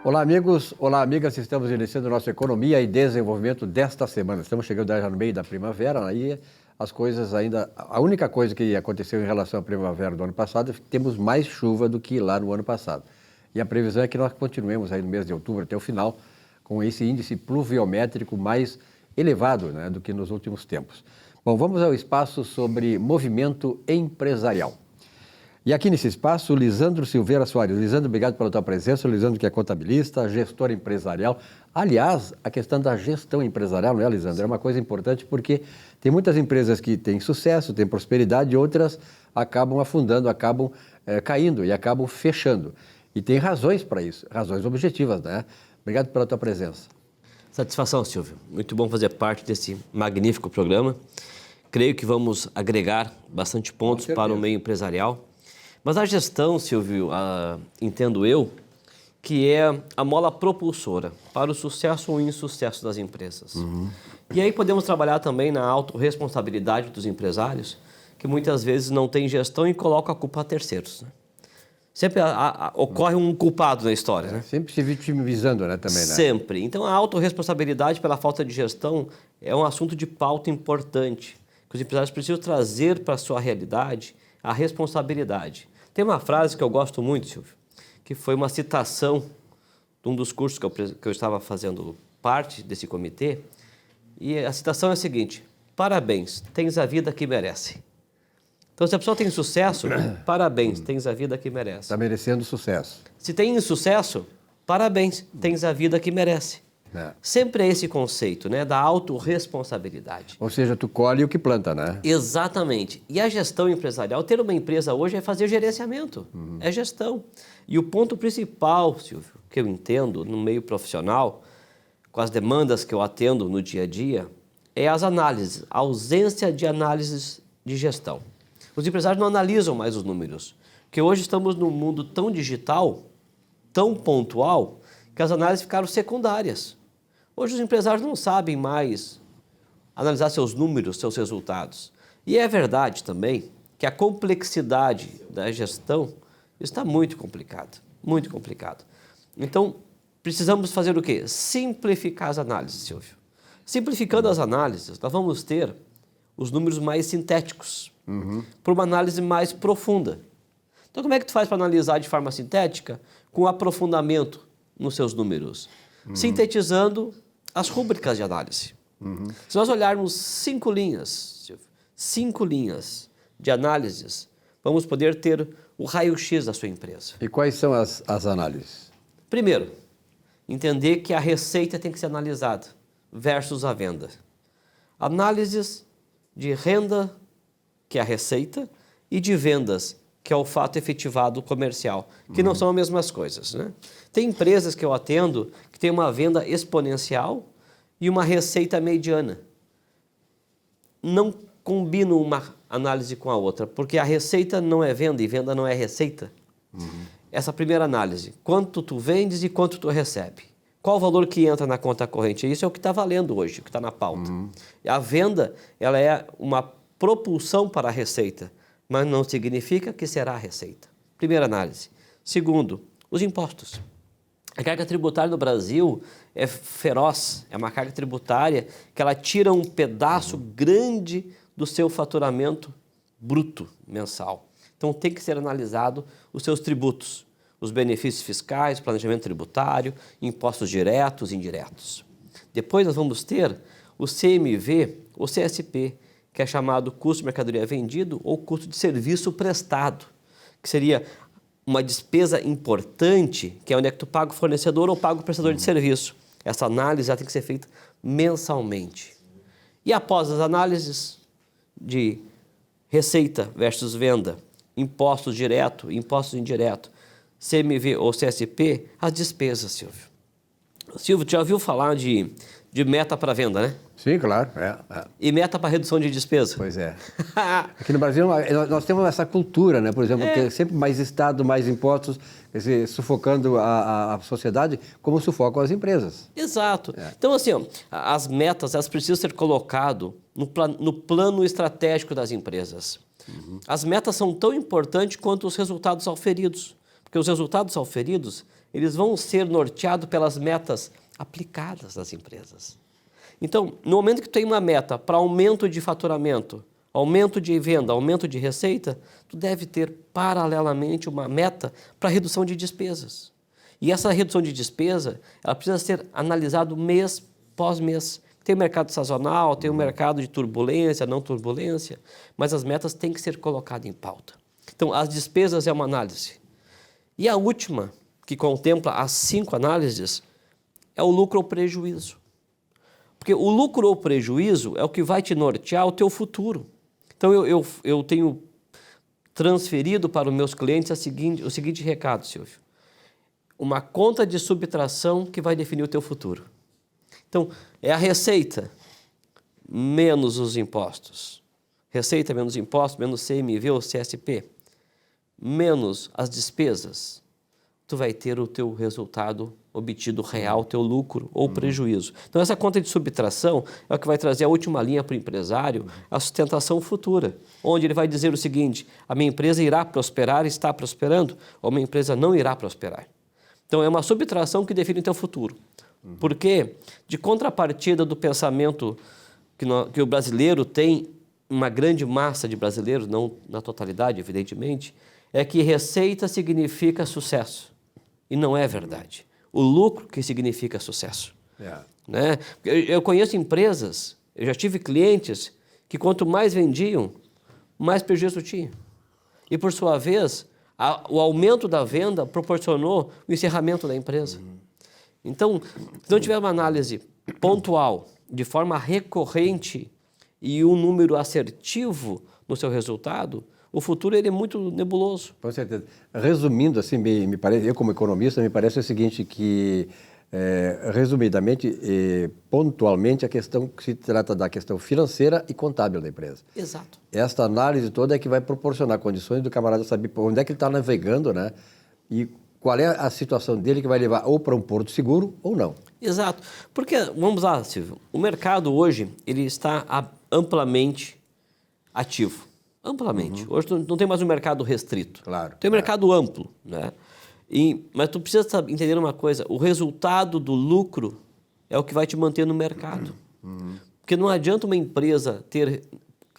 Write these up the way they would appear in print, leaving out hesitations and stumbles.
Olá, amigos. Olá, amigas. Estamos iniciando a nossa Economia e Desenvolvimento desta semana. Estamos chegando já no meio da primavera, aí as coisas ainda... A única coisa que aconteceu em relação à primavera do ano passado é que temos mais chuva do que lá no ano passado. E a previsão é que nós continuemos aí no mês de outubro até o final com esse índice pluviométrico mais elevado, né, do que nos últimos tempos. Bom, vamos ao espaço sobre movimento empresarial. E aqui nesse espaço, Lisandro Silveira Soares. Lisandro, obrigado pela tua presença. O Lisandro, que é contabilista, gestor empresarial. Aliás, a questão da gestão empresarial, não é, Lisandro? É uma coisa importante porque tem muitas empresas que têm sucesso, têm prosperidade, e outras acabam afundando, acabam caindo e acabam fechando. E tem razões para isso, razões objetivas, né? Obrigado pela tua presença. Satisfação, Silvio. Muito bom fazer parte desse magnífico programa. Creio que vamos agregar bastante pontos para o meio empresarial. Mas a gestão, Silvio, entendo eu, que é a mola propulsora para o sucesso ou insucesso das empresas. E aí podemos trabalhar também na autorresponsabilidade dos empresários, que muitas vezes não tem gestão e colocam a culpa a terceiros, né? Sempre ocorre um culpado na história, né? Sempre se vitimizando, né, também, né? Sempre. Então, a autorresponsabilidade pela falta de gestão é um assunto de pauta importante, que os empresários precisam trazer para a sua realidade a responsabilidade. Tem uma frase que eu gosto muito, Silvio, que foi uma citação de um dos cursos que eu estava fazendo parte desse comitê, e a citação é a seguinte: parabéns, tens a vida que merece. Então, se a pessoa tem sucesso, parabéns, tens a vida que merece. Está merecendo sucesso. Se tem insucesso, parabéns, tens a vida que merece. Sempre é esse conceito, né, da autorresponsabilidade. Ou seja, tu colhe o que planta, né? Exatamente. E a gestão empresarial, ter uma empresa hoje é fazer gerenciamento, é gestão. E o ponto principal, Silvio, que eu entendo no meio profissional, com as demandas que eu atendo no dia a dia, é as análises, a ausência de análises de gestão. Os empresários não analisam mais os números, porque hoje estamos num mundo tão digital, tão pontual, que as análises ficaram secundárias. Hoje os empresários não sabem mais analisar seus números, seus resultados. E é verdade também que a complexidade da gestão está muito complicada, muito complicado. Então, precisamos fazer o quê? Simplificar as análises, Silvio. Simplificando as análises, nós vamos ter os números mais sintéticos, para uma análise mais profunda. Então, como é que tu faz para analisar de forma sintética? Com aprofundamento nos seus números, sintetizando as rúbricas de análise. Se nós olharmos 5 linhas, 5 linhas de análises, vamos poder ter o raio-x da sua empresa. E quais são as análises? Primeiro, entender que a receita tem que ser analisada versus a venda. Análises de renda, que é a receita, e de vendas, que é o fato efetivado comercial, que não são as mesmas coisas, né? Tem empresas que eu atendo que tem uma venda exponencial e uma receita mediana. Não combino uma análise com a outra, porque a receita não é venda e venda não é receita. Essa primeira análise, quanto tu vendes e quanto tu recebe. Qual o valor que entra na conta corrente? Isso é o que está valendo hoje, o que está na pauta. A venda, ela é uma propulsão para a receita, mas não significa que será a receita. Primeira análise. Segundo, os impostos. A carga tributária no Brasil é feroz, é uma carga tributária que ela tira um pedaço grande do seu faturamento bruto mensal. Então tem que ser analisado os seus tributos, os benefícios fiscais, planejamento tributário, impostos diretos e indiretos. Depois nós vamos ter o CMV, ou CSP, que é chamado custo de mercadoria vendido ou custo de serviço prestado, que seria uma despesa importante, que é onde é que tu paga o fornecedor ou paga o prestador de serviço. Essa análise já tem que ser feita mensalmente. E após as análises de receita versus venda, impostos direto, impostos indireto, CMV ou CSP, as despesas, Silvio. Silvio, tu já ouviu falar de meta para venda, né? Sim, claro. E meta para redução de despesa? Pois é. Aqui no Brasil nós temos essa cultura, né? Por exemplo, que é sempre mais Estado, mais impostos, quer dizer, sufocando a sociedade, como sufocam as empresas. Exato. Então, assim, ó, as metas elas precisam ser colocadas no plano estratégico das empresas. As metas são tão importantes quanto os resultados auferidos, porque os resultados auferidos eles vão ser norteados pelas metas aplicadas nas empresas. Então, no momento que tu tem uma meta para aumento de faturamento, aumento de venda, aumento de receita, tu deve ter paralelamente uma meta para redução de despesas. E essa redução de despesa, ela precisa ser analisada mês pós mês. Tem o mercado sazonal, tem o mercado de turbulência, não turbulência, mas as metas têm que ser colocadas em pauta. Então, as despesas é uma análise. E a última, que contempla as 5 análises, é o lucro ou prejuízo. Porque o lucro ou prejuízo é o que vai te nortear o teu futuro. Então, eu tenho transferido para os meus clientes o seguinte recado, Silvio. Uma conta de subtração que vai definir o teu futuro. Então, é a receita menos os impostos. Receita menos impostos, menos CMV ou CSP, menos as despesas. Tu vai ter o teu resultado obtido real, teu lucro ou prejuízo. Então, essa conta de subtração é o que vai trazer a última linha para o empresário, a sustentação futura, onde ele vai dizer o seguinte: a minha empresa irá prosperar, está prosperando, ou a minha empresa não irá prosperar. Então, é uma subtração que define o teu futuro. Porque, de contrapartida do pensamento que o brasileiro tem, uma grande massa de brasileiros, não na totalidade, evidentemente, é que receita significa sucesso. E não é verdade. O lucro que significa sucesso. Né? Eu conheço empresas, eu já tive clientes que quanto mais vendiam, mais prejuízo tinham. E por sua vez, o aumento da venda proporcionou o encerramento da empresa. Então, se não tiver uma análise pontual, de forma recorrente e um número assertivo no seu resultado, o futuro ele é muito nebuloso. Com certeza. Resumindo, assim, me parece, eu como economista, me parece o seguinte, que, resumidamente, pontualmente, a questão que se trata da questão financeira e contábil da empresa. Exato. Esta análise toda é que vai proporcionar condições do camarada saber onde é que ele está navegando, né? E qual é a situação dele que vai levar ou para um porto seguro ou não. Exato. Porque, vamos lá, Silvio, o mercado hoje ele está amplamente ativo. Amplamente. Hoje não tem mais um mercado restrito. Claro. Tem um mercado amplo, né? Mas tu precisa entender uma coisa, o resultado do lucro é o que vai te manter no mercado. Porque não adianta uma empresa ter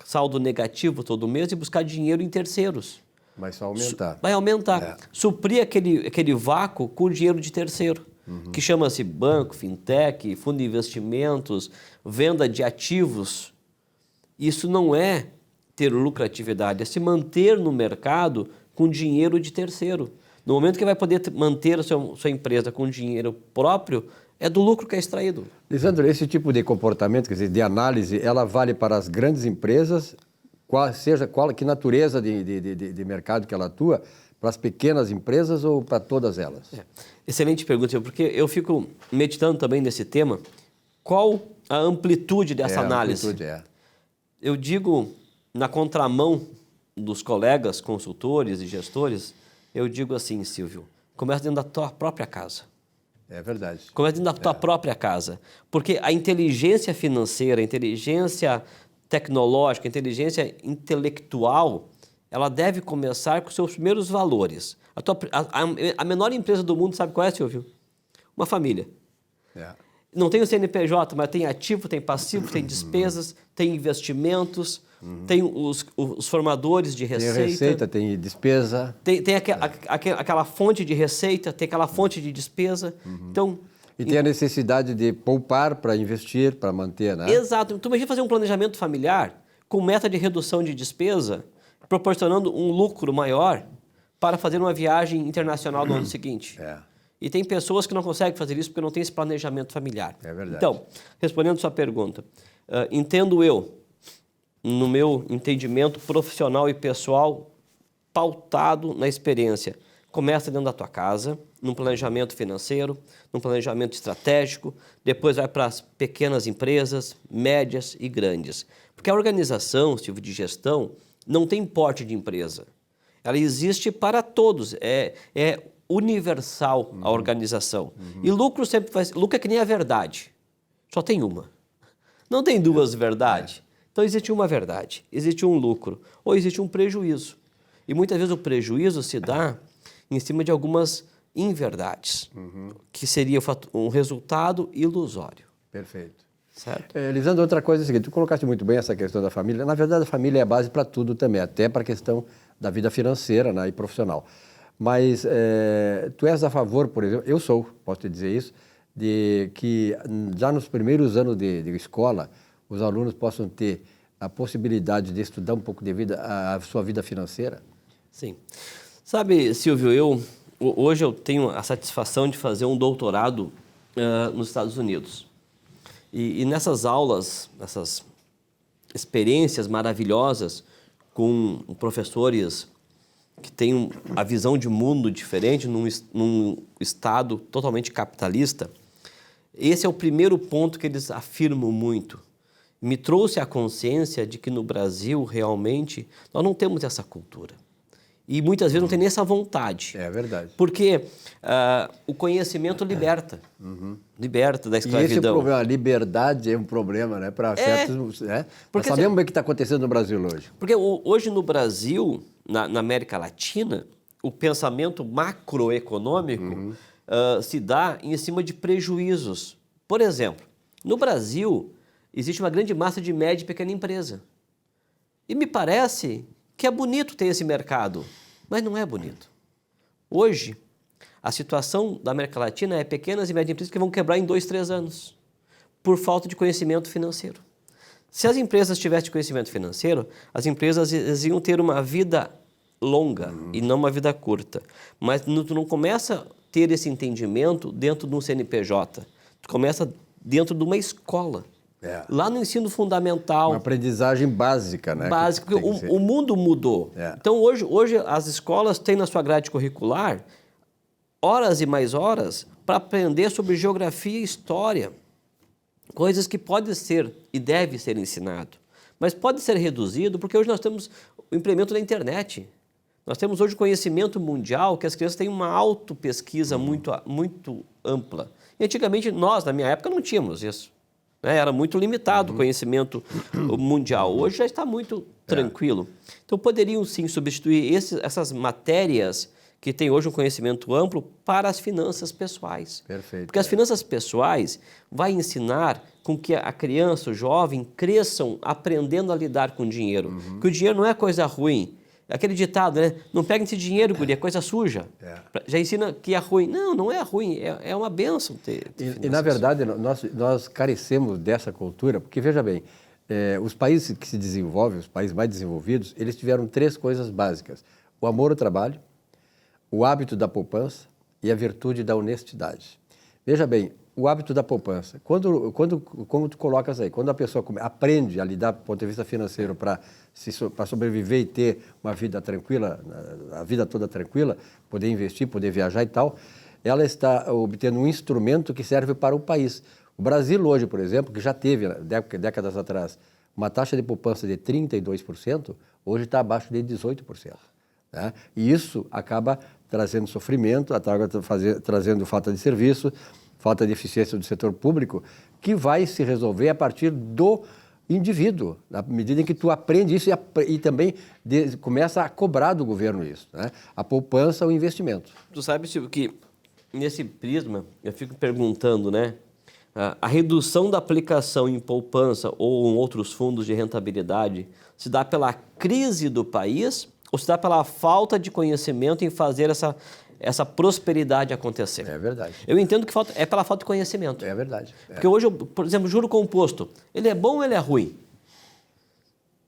saldo negativo todo mês e buscar dinheiro em terceiros. Vai só aumentar. Vai aumentar. Suprir aquele vácuo com dinheiro de terceiro, que chama-se banco, fintech, fundo de investimentos, venda de ativos. Isso não é ter lucratividade, é se manter no mercado com dinheiro de terceiro. No momento que vai poder manter a sua empresa com dinheiro próprio, é do lucro que é extraído. Lisandro, esse tipo de comportamento, quer dizer, de análise, ela vale para as grandes empresas, que natureza de mercado que ela atua, para as pequenas empresas ou para todas elas? Excelente pergunta, porque eu fico meditando também nesse tema. Qual a amplitude dessa análise? A amplitude Eu digo, na contramão dos colegas consultores e gestores, eu digo assim, Silvio, começa dentro da tua própria casa. É verdade. Começa dentro da tua própria casa. Porque a inteligência financeira, a inteligência tecnológica, a inteligência intelectual, ela deve começar com seus primeiros valores. A menor empresa do mundo, sabe qual é, Silvio? Uma família. Não tem o CNPJ, mas tem ativo, tem passivo, tem despesas, tem investimentos, tem os formadores de receita. Tem receita, tem despesa. Tem aquela fonte de receita, tem aquela fonte de despesa. Então, e tem a necessidade de poupar para investir, para manter, né? Exato. Então, imagina fazer um planejamento familiar com meta de redução de despesa, proporcionando um lucro maior para fazer uma viagem internacional no ano seguinte. E tem pessoas que não conseguem fazer isso porque não tem esse planejamento familiar. É verdade. Então, respondendo sua pergunta, entendo eu, no meu entendimento profissional e pessoal, pautado na experiência. Começa dentro da tua casa, num planejamento financeiro, num planejamento estratégico, depois vai para as pequenas empresas, médias e grandes. Porque a organização, Silvio, de gestão, não tem porte de empresa. Ela existe para todos, é universal a organização. E lucro sempre vai ser... Lucro é que nem a verdade, só tem uma. Não tem duas verdades. Então existe uma verdade, existe um lucro, ou existe um prejuízo. E muitas vezes o prejuízo se dá em cima de algumas inverdades, que seria um resultado ilusório. Perfeito. Certo? Lisandro, outra coisa é a seguinte, tu colocaste muito bem essa questão da família. Na verdade, a família é a base para tudo também, até para a questão da vida financeira, né, e profissional. Mas tu és a favor, por exemplo, eu sou, posso te dizer isso, de que já nos primeiros anos de escola, os alunos possam ter a possibilidade de estudar um pouco devido à sua vida financeira? Sim. Sabe, Silvio, hoje eu tenho a satisfação de fazer um doutorado nos Estados Unidos. E nessas aulas, essas experiências maravilhosas com professores que têm a visão de mundo diferente num estado totalmente capitalista, esse é o primeiro ponto que eles afirmam muito. Me trouxe a consciência de que no Brasil, realmente, nós não temos essa cultura. E muitas vezes não tem nem essa vontade. É verdade. Porque o conhecimento liberta. Liberta da escravidão. E esse é o problema, a liberdade é um problema, né? Para certos. Né? Nós sabemos o que está acontecendo no Brasil hoje. Porque hoje no Brasil, na América Latina, o pensamento macroeconômico se dá em cima de prejuízos. Por exemplo, no Brasil, existe uma grande massa de média e pequena empresa. E me parece que é bonito ter esse mercado, mas não é bonito. Hoje, a situação da América Latina é pequenas e médias empresas que vão quebrar em 2, 3 anos, por falta de conhecimento financeiro. Se as empresas tivessem conhecimento financeiro, as empresas iam ter uma vida longa e não uma vida curta. Mas tu não começa a ter esse entendimento dentro de um CNPJ, tu começa dentro de uma escola. Lá no ensino fundamental. Uma aprendizagem básica, né? Básica, porque o mundo mudou. Então, hoje as escolas têm na sua grade curricular horas e mais horas para aprender sobre geografia e história. Coisas que podem ser e devem ser ensinado. Mas pode ser reduzido porque hoje nós temos o implemento da internet. Nós temos hoje conhecimento mundial que as crianças têm uma autopesquisa muito ampla. E antigamente nós, na minha época, não tínhamos isso. Era muito limitado o conhecimento mundial. Hoje já está muito tranquilo. Então, poderiam sim substituir essas matérias que têm hoje um conhecimento amplo para as finanças pessoais. Perfeito. Porque as finanças pessoais vai ensinar com que a criança, o jovem, cresçam aprendendo a lidar com o dinheiro. Que o dinheiro não é coisa ruim. Aquele ditado, né? Não peguem esse dinheiro, guri, é coisa suja. Já ensina que é ruim. Não, não é ruim, é uma bênção ter e na verdade, nós carecemos dessa cultura, porque, veja bem, os países que se desenvolvem, os países mais desenvolvidos, eles tiveram 3 coisas básicas. O amor ao trabalho, o hábito da poupança e a virtude da honestidade. Veja bem, o hábito da poupança. Como tu colocas aí, quando a pessoa aprende a lidar do ponto de vista financeiro para sobreviver e ter uma vida tranquila, a vida toda tranquila, poder investir, poder viajar e tal, ela está obtendo um instrumento que serve para o país. O Brasil hoje, por exemplo, que já teve, décadas atrás, uma taxa de poupança de 32%, hoje está abaixo de 18%. Né? E isso acaba trazendo sofrimento, trazendo falta de serviço, falta de eficiência do setor público, que vai se resolver a partir do indivíduo, na medida em que tu aprende isso e também começa a cobrar do governo isso, né? A poupança, o investimento. Tu sabe, Silvio, que nesse prisma, eu fico perguntando, né? A redução da aplicação em poupança ou em outros fundos de rentabilidade se dá pela crise do país ou se dá pela falta de conhecimento em fazer essa prosperidade acontecer? É verdade. Eu entendo que é pela falta de conhecimento. É verdade. Porque hoje, por exemplo, juro composto, ele é bom ou ele é ruim?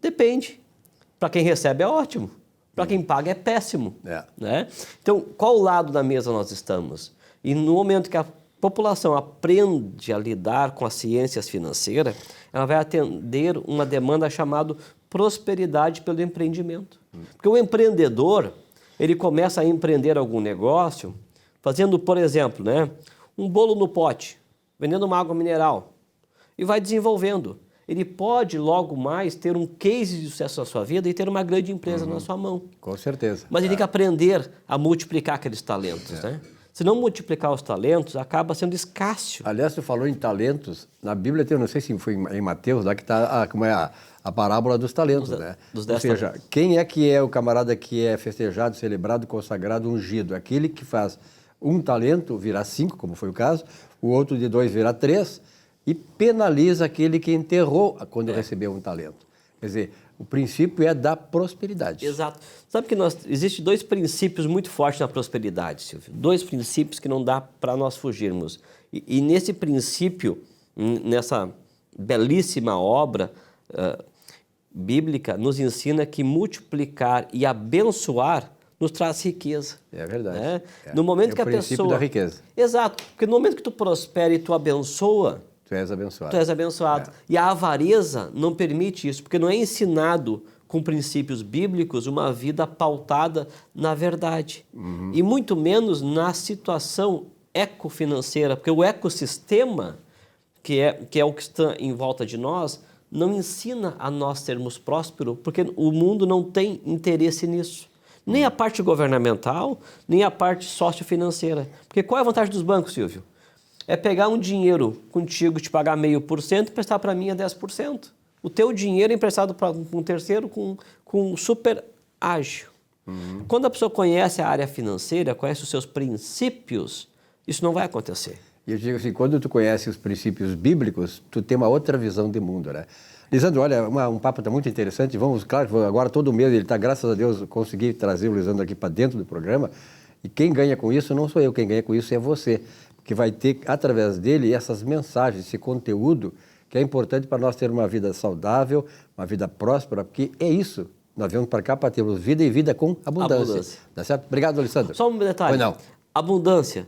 Depende. Para quem recebe é ótimo. Para quem paga é péssimo. Né? Então, qual lado da mesa nós estamos? E no momento que a população aprende a lidar com as ciências financeiras, ela vai atender uma demanda chamada prosperidade pelo empreendimento. Porque o empreendedor, ele começa a empreender algum negócio, fazendo, por exemplo, né, um bolo no pote, vendendo uma água mineral, e vai desenvolvendo. Ele pode, logo mais, ter um case de sucesso na sua vida e ter uma grande empresa na sua mão. Com certeza. Mas ele tem que aprender a multiplicar aqueles talentos, né? Se não multiplicar os talentos, acaba sendo escasso. Aliás, tu falou em talentos, na Bíblia tem, não sei se foi em Mateus, lá que está como é a parábola dos talentos, né? Dos Ou seja, talentos. Quem é que é o camarada que é festejado, celebrado, consagrado, ungido? Aquele que faz um talento virar 5, como foi o caso, o outro de 2 virar 3, e penaliza aquele que enterrou quando recebeu um talento. Quer dizer, o princípio é da prosperidade. Exato. Sabe que existem 2 princípios muito fortes na prosperidade, Silvio. 2 princípios que não dá para nós fugirmos. E nesse princípio, nessa belíssima obra bíblica, nos ensina que multiplicar e abençoar nos traz riqueza. É verdade. Né? No momento que a pessoa... É o princípio da riqueza. Exato. Porque no momento que tu prospera e tu abençoa, tu és abençoado. Tu és abençoado. E a avareza não permite isso, porque não é ensinado com princípios bíblicos uma vida pautada na verdade. E muito menos na situação ecofinanceira, porque o ecossistema, que é o que está em volta de nós, não ensina a nós sermos prósperos, porque o mundo não tem interesse nisso. Nem a parte governamental, nem a parte sociofinanceira. Porque qual é a vantagem dos bancos, Silvio? É pegar um dinheiro contigo, te pagar 0,5% e prestar para mim a 10%. O teu dinheiro é emprestado para um terceiro com super ágio. Quando a pessoa conhece a área financeira, conhece os seus princípios, isso não vai acontecer. E eu digo assim, quando tu conhece os princípios bíblicos, tu tem uma outra visão de mundo, né? Lisandro, olha, um papo está muito interessante. Vamos, claro, agora todo mês ele está, graças a Deus, consegui trazer o Lisandro aqui para dentro do programa. E quem ganha com isso não sou eu, quem ganha com isso é você, que vai ter, através dele, essas mensagens, esse conteúdo que é importante para nós ter uma vida saudável, uma vida próspera, porque é isso. Nós viemos para cá para termos vida e vida com abundância. Tá certo? Obrigado, Alessandro. Só um detalhe. Pois não. Abundância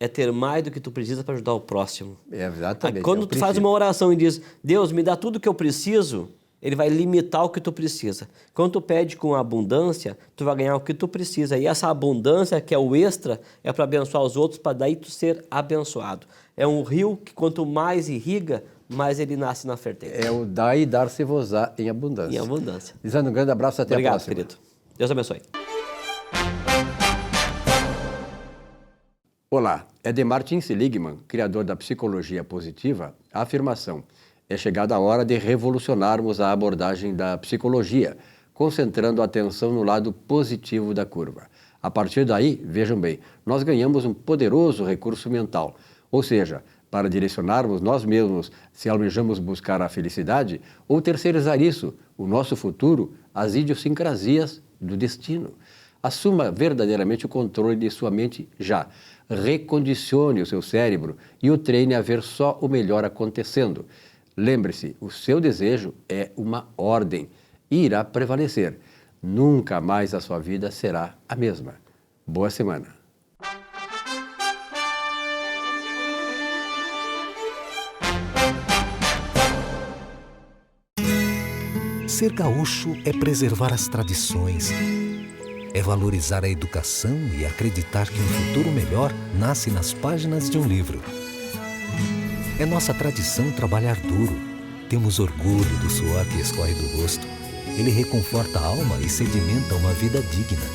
é ter mais do que tu precisa para ajudar o próximo. É, exatamente. Quando tu faz uma oração e diz, Deus, me dá tudo o que eu preciso, ele vai limitar o que tu precisa. Quando tu pede com abundância, tu vai ganhar o que tu precisa. E essa abundância, que é o extra, é para abençoar os outros, para daí tu ser abençoado. É um rio que quanto mais irriga, mais ele nasce na ferteza. É o dai e dar-se-vos-á em abundância. Em abundância. Lisandro, um grande abraço, até a próxima. Obrigado, querido. Deus abençoe. Olá, é de Martin Seligman, criador da psicologia positiva, a afirmação: é chegada a hora de revolucionarmos a abordagem da psicologia, concentrando a atenção no lado positivo da curva. A partir daí, vejam bem, nós ganhamos um poderoso recurso mental, ou seja, para direcionarmos nós mesmos se almejamos buscar a felicidade ou terceirizar isso, o nosso futuro, às idiosincrasias do destino. Assuma verdadeiramente o controle de sua mente já. Recondicione o seu cérebro e o treine a ver só o melhor acontecendo. Lembre-se, o seu desejo é uma ordem e irá prevalecer. Nunca mais a sua vida será a mesma. Boa semana. Ser gaúcho é preservar as tradições, é valorizar a educação e acreditar que um futuro melhor nasce nas páginas de um livro. É nossa tradição trabalhar duro. Temos orgulho do suor que escorre do rosto. Ele reconforta a alma e sedimenta uma vida digna.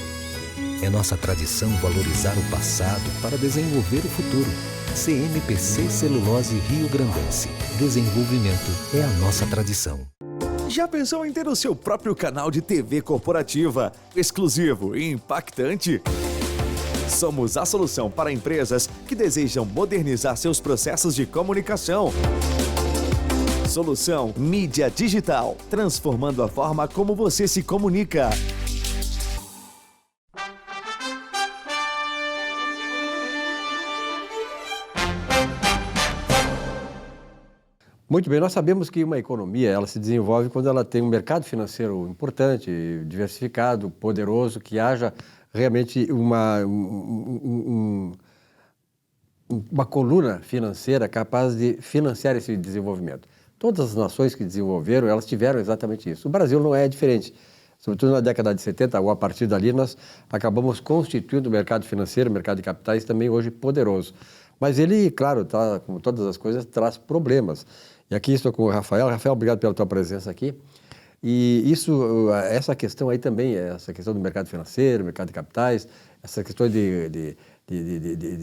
É nossa tradição valorizar o passado para desenvolver o futuro. CMPC Celulose Rio Grandense. Desenvolvimento é a nossa tradição. Já pensou em ter o seu próprio canal de TV corporativa, exclusivo e impactante? Somos a solução para empresas que desejam modernizar seus processos de comunicação. Solução Mídia Digital, transformando a forma como você se comunica. Muito bem, nós sabemos que uma economia ela se desenvolve quando ela tem um mercado financeiro importante, diversificado, poderoso, que haja realmente uma coluna financeira capaz de financiar esse desenvolvimento. Todas as nações que desenvolveram, elas tiveram exatamente isso. O Brasil não é diferente. Sobretudo na década de 70, ou a partir dali, nós acabamos constituindo o mercado financeiro, o mercado de capitais também hoje poderoso. Mas ele, claro, como todas as coisas, traz problemas. E aqui estou com o Rafael. Rafael, obrigado pela tua presença aqui. E essa questão aí também, essa questão do mercado financeiro, mercado de capitais, essa questão de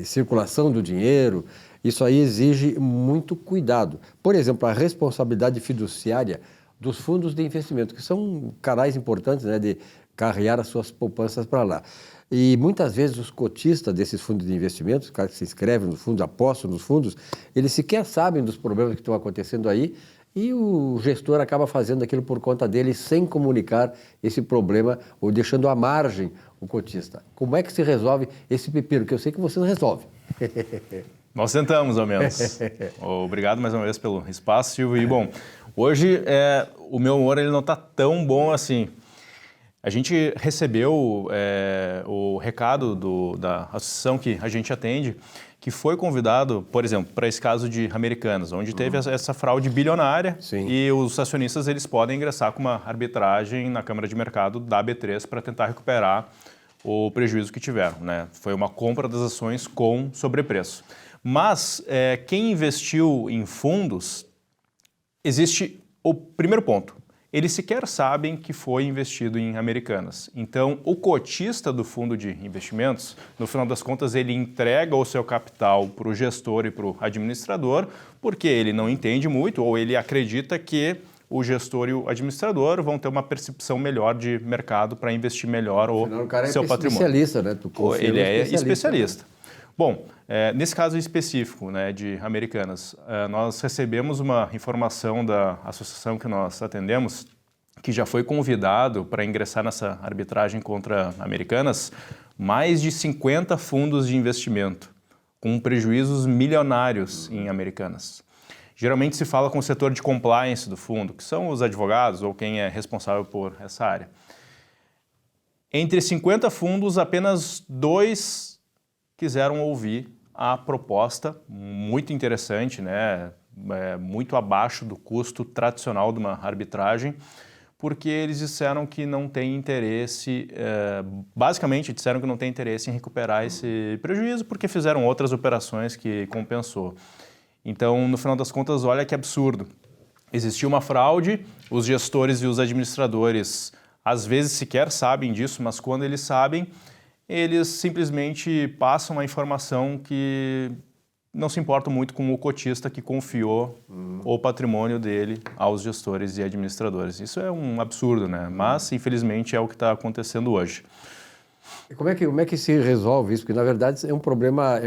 circulação do dinheiro, isso aí exige muito cuidado. Por exemplo, a responsabilidade fiduciária dos fundos de investimento, que são canais importantes, né, carrear as suas poupanças para lá. E muitas vezes os cotistas desses fundos de investimentos, os caras que se inscrevem nos fundos, apostam nos fundos, eles sequer sabem dos problemas que estão acontecendo aí e o gestor acaba fazendo aquilo por conta dele sem comunicar esse problema ou deixando à margem o cotista. Como é que se resolve esse pepino? Que eu sei que vocês resolvem. Nós tentamos, ao menos. Obrigado mais uma vez pelo espaço, Silvio. E, bom, hoje o meu humor ele não está tão bom assim. A gente recebeu o recado da associação que a gente atende, que foi convidado, por exemplo, para esse caso de Americanas, onde teve essa fraude bilionária. Sim. E os acionistas eles podem ingressar com uma arbitragem na Câmara de Mercado da B3 para tentar recuperar o prejuízo que tiveram, né? Foi uma compra das ações com sobrepreço. Mas quem investiu em fundos, existe o primeiro ponto. Eles sequer sabem que foi investido em Americanas. Então, o cotista do fundo de investimentos, no final das contas, ele entrega o seu capital para o gestor e para o administrador, porque ele não entende muito ou ele acredita que o gestor e o administrador vão ter uma percepção melhor de mercado para investir melhor o seu patrimônio. Especialista, né? Ele é especialista. Bom, nesse caso específico, né, de Americanas, nós recebemos uma informação da associação que nós atendemos, que já foi convidado para ingressar nessa arbitragem contra Americanas, mais de 50 fundos de investimento, com prejuízos milionários em Americanas. Geralmente se fala com o setor de compliance do fundo, que são os advogados ou quem é responsável por essa área. Entre 50 fundos, apenas 2 quiseram ouvir a proposta, muito interessante, né? Muito abaixo do custo tradicional de uma arbitragem, porque eles disseram que não tem interesse, basicamente disseram que não tem interesse em recuperar esse prejuízo, porque fizeram outras operações que compensou. Então, no final das contas, olha que absurdo. Existiu uma fraude, os gestores e os administradores às vezes sequer sabem disso, mas quando eles sabem, eles simplesmente passam a informação que não se importam muito com o cotista que confiou o patrimônio dele aos gestores e administradores. Isso é um absurdo, né? Mas, infelizmente, é o que está acontecendo hoje. E como é que se resolve isso? Porque, na verdade, é um problema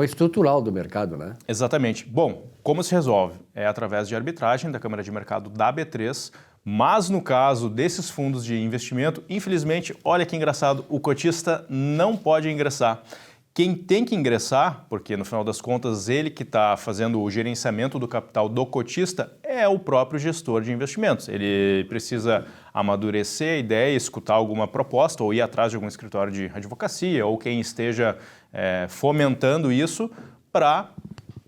estrutural do mercado, né? Exatamente. Bom, como se resolve? É através de arbitragem da Câmara de Mercado da B3, mas no caso desses fundos de investimento, infelizmente, olha que engraçado, o cotista não pode ingressar. Quem tem que ingressar, porque no final das contas ele que está fazendo o gerenciamento do capital do cotista, é o próprio gestor de investimentos. Ele precisa amadurecer a ideia, escutar alguma proposta ou ir atrás de algum escritório de advocacia ou quem esteja fomentando isso para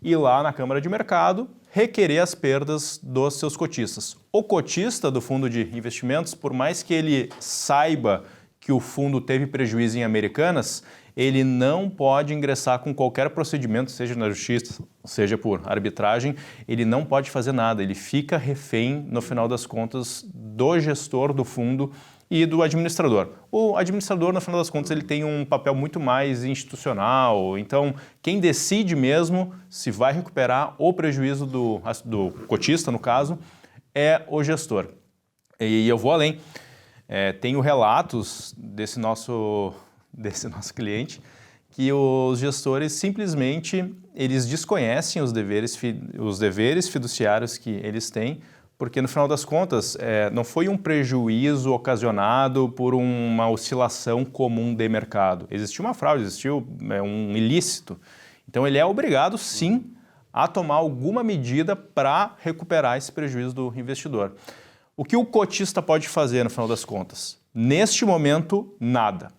ir lá na Câmara de Mercado requerer as perdas dos seus cotistas. O cotista do fundo de investimentos, por mais que ele saiba que o fundo teve prejuízo em Americanas, ele não pode ingressar com qualquer procedimento, seja na justiça, seja por arbitragem, ele não pode fazer nada, ele fica refém, no final das contas, do gestor do fundo e do administrador. O administrador, no final das contas, ele tem um papel muito mais institucional, então quem decide mesmo se vai recuperar o prejuízo do cotista, no caso, é o gestor. E eu vou além, tenho relatos desse nosso cliente, que os gestores simplesmente eles desconhecem os deveres fiduciários que eles têm, porque no final das contas não foi um prejuízo ocasionado por uma oscilação comum de mercado. Existiu uma fraude, existiu um ilícito. Então ele é obrigado sim a tomar alguma medida para recuperar esse prejuízo do investidor. O que o cotista pode fazer no final das contas? Neste momento, nada.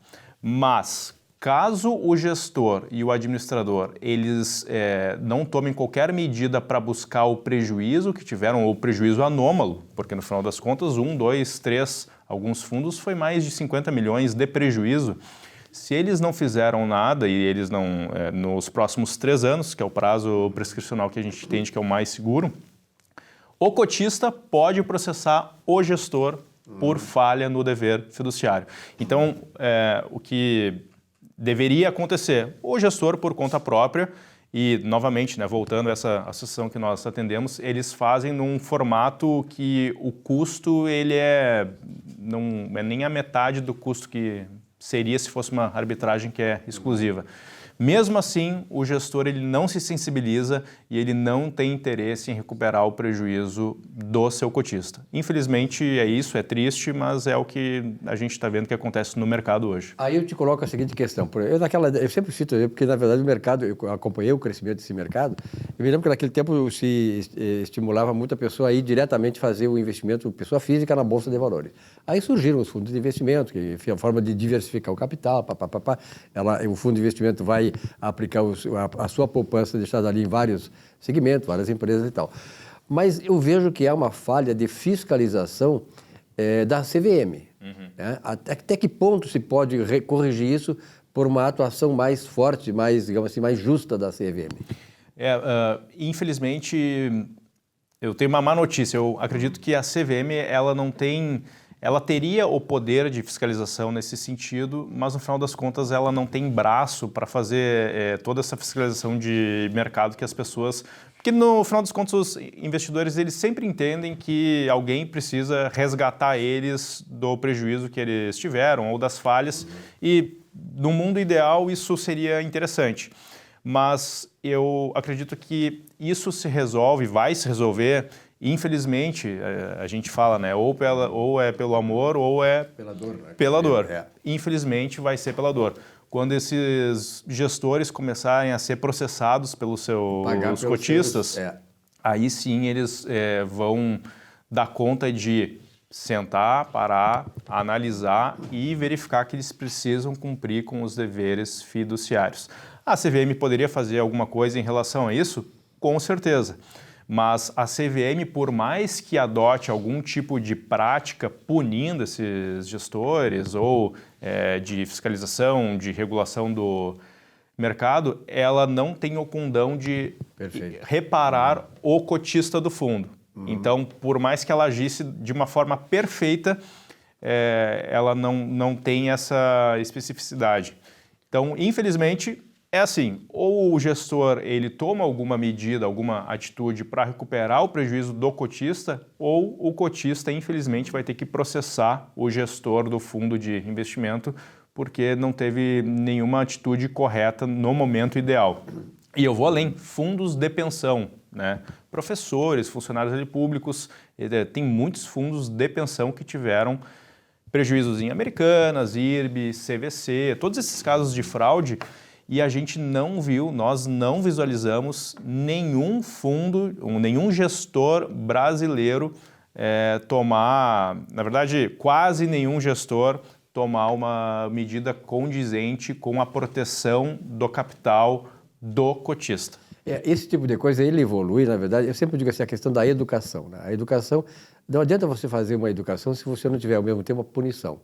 Mas, caso o gestor e o administrador eles não tomem qualquer medida para buscar o prejuízo que tiveram, ou o prejuízo anômalo, porque no final das contas, 1, 2, 3, alguns fundos foi mais de 50 milhões de prejuízo. Se eles não fizeram nada e eles não, nos próximos 3 anos, que é o prazo prescricional que a gente entende que é o mais seguro, o cotista pode processar o gestor por falha no dever fiduciário. Então, o que deveria acontecer? O gestor, por conta própria, e novamente, né, voltando a essa associação que nós atendemos, eles fazem num formato que o custo ele é não é nem a metade do custo que seria se fosse uma arbitragem que é exclusiva. Mesmo assim, o gestor ele não se sensibiliza e ele não tem interesse em recuperar o prejuízo do seu cotista. Infelizmente é isso, é triste, mas é o que a gente está vendo que acontece no mercado hoje. Aí eu te coloco a seguinte questão. Eu sempre cito, porque na verdade o mercado, eu acompanhei o crescimento desse mercado, eu me lembro que naquele tempo se estimulava muito a pessoa a ir diretamente fazer o investimento, pessoa física, na Bolsa de Valores. Aí surgiram os fundos de investimento, que enfim, a forma de diversificar o capital, o fundo de investimento vai aplicar a sua poupança deixada ali em vários segmentos, várias empresas e tal. Mas eu vejo que há uma falha de fiscalização da CVM. Né? Até que ponto se pode corrigir isso por uma atuação mais forte, mais, digamos assim, mais justa da CVM? Infelizmente, eu tenho uma má notícia. Eu acredito que a CVM ela teria o poder de fiscalização nesse sentido, mas no final das contas ela não tem braço para fazer toda essa fiscalização de mercado que as pessoas... Porque no final das contas os investidores eles sempre entendem que alguém precisa resgatar eles do prejuízo que eles tiveram ou das falhas e no mundo ideal isso seria interessante. Mas eu acredito que isso se resolve, vai se resolver. Infelizmente, a gente fala, né, ou é pelo amor ou é pela dor. Né? Pela dor. Infelizmente, vai ser pela dor. Quando esses gestores começarem a ser processados pelos seus cotistas, aí sim eles vão dar conta de sentar, parar, analisar e verificar que eles precisam cumprir com os deveres fiduciários. A CVM poderia fazer alguma coisa em relação a isso? Com certeza. Mas a CVM, por mais que adote algum tipo de prática punindo esses gestores ou de fiscalização, de regulação do mercado, ela não tem o condão de reparar o cotista do fundo. Então, por mais que ela agisse de uma forma perfeita, ela não tem essa especificidade. Então, infelizmente... É assim, ou o gestor ele toma alguma medida, alguma atitude para recuperar o prejuízo do cotista, ou o cotista, infelizmente, vai ter que processar o gestor do fundo de investimento porque não teve nenhuma atitude correta no momento ideal. E eu vou além, fundos de pensão, né? Professores, funcionários públicos, tem muitos fundos de pensão que tiveram prejuízos em Americanas, IRB, CVC, todos esses casos de fraude. E a gente nós não visualizamos nenhum fundo, nenhum gestor brasileiro na verdade, quase nenhum gestor tomar uma medida condizente com a proteção do capital do cotista. Esse tipo de coisa, ele evolui, na verdade, eu sempre digo assim, a questão da educação. Né? A educação, não adianta você fazer uma educação se você não tiver ao mesmo tempo a punição.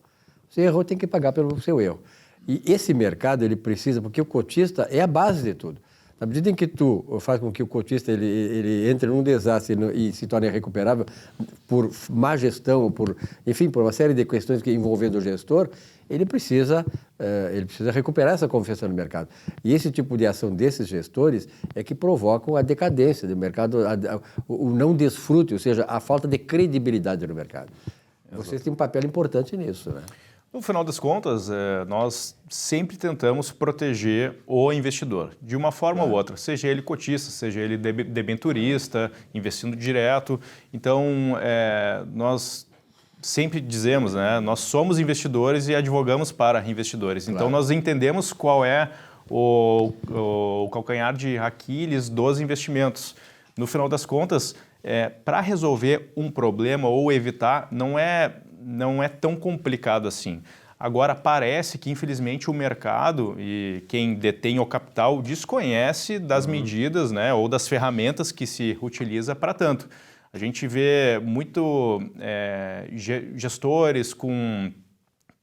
Você errou, tem que pagar pelo seu erro. E esse mercado, ele precisa, porque o cotista é a base de tudo. Na medida em que tu faz com que o cotista ele entre num desastre e se torne recuperável por má gestão, por uma série de questões que envolvendo o gestor, ele precisa recuperar essa confiança no mercado. E esse tipo de ação desses gestores é que provocam a decadência do mercado, o não desfrute, ou seja, a falta de credibilidade no mercado. Exato. Vocês têm um papel importante nisso, né? No final das contas, nós sempre tentamos proteger o investidor, de uma forma ou outra, seja ele cotista, seja ele debenturista, investindo direto. Então, nós sempre dizemos, né, nós somos investidores e advogamos para investidores. Então, nós entendemos qual é o calcanhar de Aquiles dos investimentos. No final das contas, para resolver um problema ou evitar, não é tão complicado assim. Agora, parece que, infelizmente, o mercado e quem detém o capital desconhece das medidas, né, ou das ferramentas que se utiliza para tanto. A gente vê muito gestores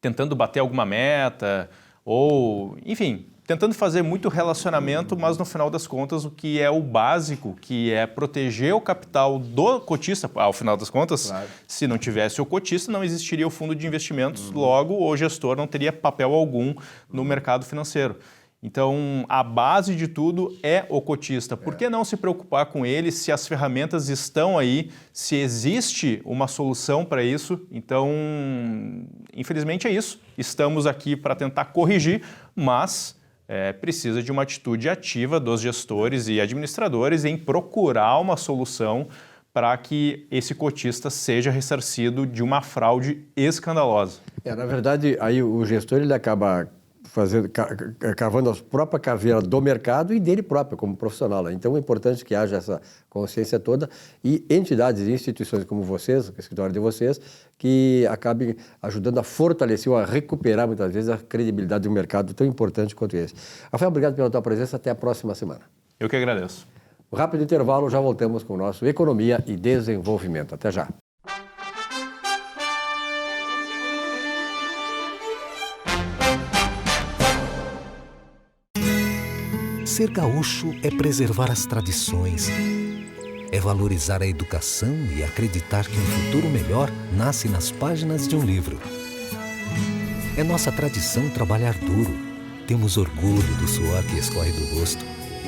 tentando bater alguma meta ou, enfim, tentando fazer muito relacionamento, mas no final das contas o que é o básico, que é proteger o capital do cotista, ao final das contas, se não tivesse o cotista, não existiria o fundo de investimentos, logo o gestor não teria papel algum no mercado financeiro. Então, a base de tudo é o cotista. Por que não se preocupar com ele se as ferramentas estão aí, se existe uma solução para isso? Então, infelizmente é isso. Estamos aqui para tentar corrigir, mas precisa de uma atitude ativa dos gestores e administradores em procurar uma solução para que esse cotista seja ressarcido de uma fraude escandalosa. Na verdade, aí o gestor ele acaba cavando a própria caveira do mercado e dele próprio, como profissional, né? Então é importante que haja essa consciência toda e entidades e instituições como vocês, o escritório de vocês, que acabem ajudando a fortalecer ou a recuperar, muitas vezes, a credibilidade de um mercado tão importante quanto esse. Rafael, obrigado pela tua presença. Até a próxima semana. Eu que agradeço. Um rápido intervalo, já voltamos com o nosso Economia e Desenvolvimento. Até já. Ser gaúcho é preservar as tradições, é valorizar a educação e acreditar que um futuro melhor nasce nas páginas de um livro. É nossa tradição trabalhar duro. Temos orgulho do suor que escorre do rosto.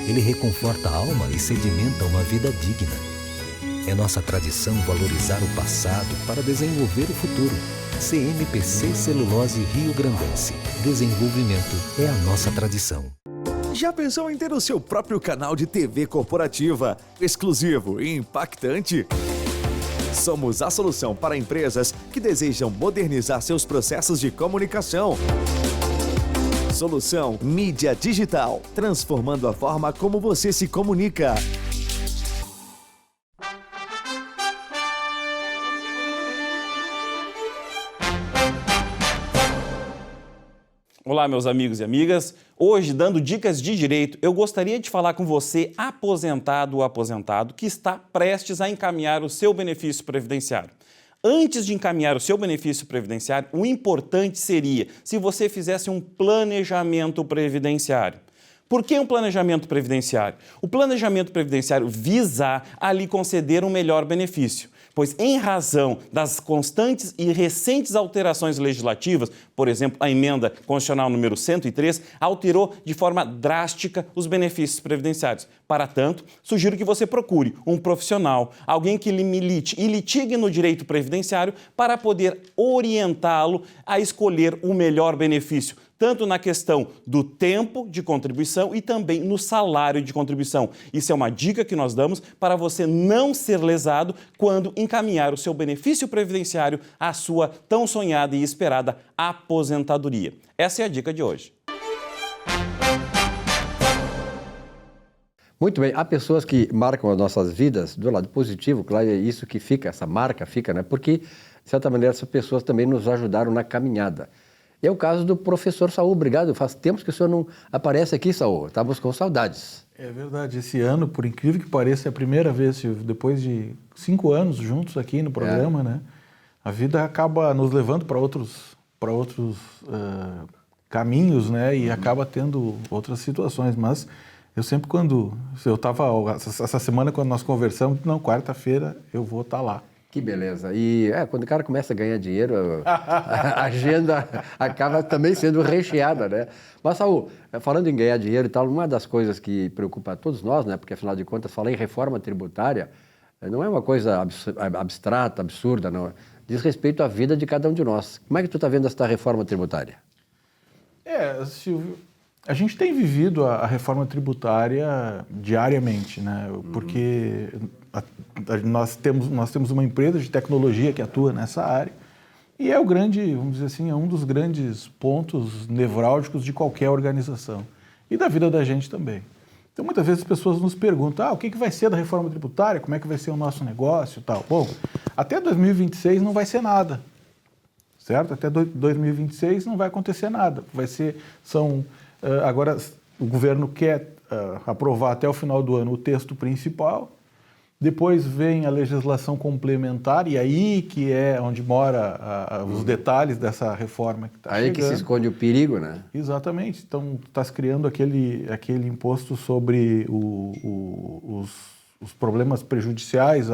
Ele reconforta a alma e sedimenta uma vida digna. É nossa tradição valorizar o passado para desenvolver o futuro. CMPC Celulose Rio Grandense. Desenvolvimento é a nossa tradição. Já pensou em ter o seu próprio canal de TV corporativa, exclusivo e impactante? Somos a solução para empresas que desejam modernizar seus processos de comunicação. Solução Mídia Digital, transformando a forma como você se comunica. Olá, meus amigos e amigas. Hoje, dando dicas de direito, eu gostaria de falar com você, aposentado ou aposentado, que está prestes a encaminhar o seu benefício previdenciário. Antes de encaminhar o seu benefício previdenciário, o importante seria se você fizesse um planejamento previdenciário. Por que um planejamento previdenciário? O planejamento previdenciário visa a lhe conceder um melhor benefício, pois em razão das constantes e recentes alterações legislativas, por exemplo, a emenda constitucional número 103, alterou de forma drástica os benefícios previdenciários. Para tanto, sugiro que você procure um profissional, alguém que lhe milite e litigue no direito previdenciário para poder orientá-lo a escolher o melhor benefício, tanto na questão do tempo de contribuição e também no salário de contribuição. Isso é uma dica que nós damos para você não ser lesado quando encaminhar o seu benefício previdenciário à sua tão sonhada e esperada aposentadoria. Essa é a dica de hoje. Muito bem, há pessoas que marcam as nossas vidas do lado positivo, claro, é isso que fica, essa marca fica, né? Porque, de certa maneira, essas pessoas também nos ajudaram na caminhada. É o caso do professor Saul. Obrigado, faz tempos que o senhor não aparece aqui, Saul. Estávamos com saudades. É verdade, esse ano, por incrível que pareça, é a primeira vez, Silvio, depois de 5 anos juntos aqui no programa, né? A vida acaba nos levando para outros caminhos, né? E acaba tendo outras situações, mas eu sempre eu estava, essa semana quando nós conversamos, não, quarta-feira eu vou estar lá. Que beleza. E quando o cara começa a ganhar dinheiro, a agenda acaba também sendo recheada, né? Mas, Saul, falando em ganhar dinheiro e tal, uma das coisas que preocupa a todos nós, né? Porque, afinal de contas, falar em reforma tributária não é uma coisa abstrata, absurda, não. Diz respeito à vida de cada um de nós. Como é que tu está vendo essa reforma tributária? Silvio, a gente tem vivido a reforma tributária diariamente, né? Porque nós temos uma empresa de tecnologia que atua nessa área e vamos dizer assim, é um dos grandes pontos nevrálgicos de qualquer organização e da vida da gente também. Então, muitas vezes as pessoas nos perguntam, o que vai ser da reforma tributária, como é que vai ser o nosso negócio e tal. Bom, até 2026 não vai ser nada, certo? Até 2026 não vai acontecer nada. Agora, o governo quer aprovar até o final do ano o texto principal, depois vem a legislação complementar, e aí que é onde mora os detalhes dessa reforma que está chegando. Aí que se esconde o perigo, né? Exatamente. Então, está se criando aquele imposto sobre os problemas prejudiciais,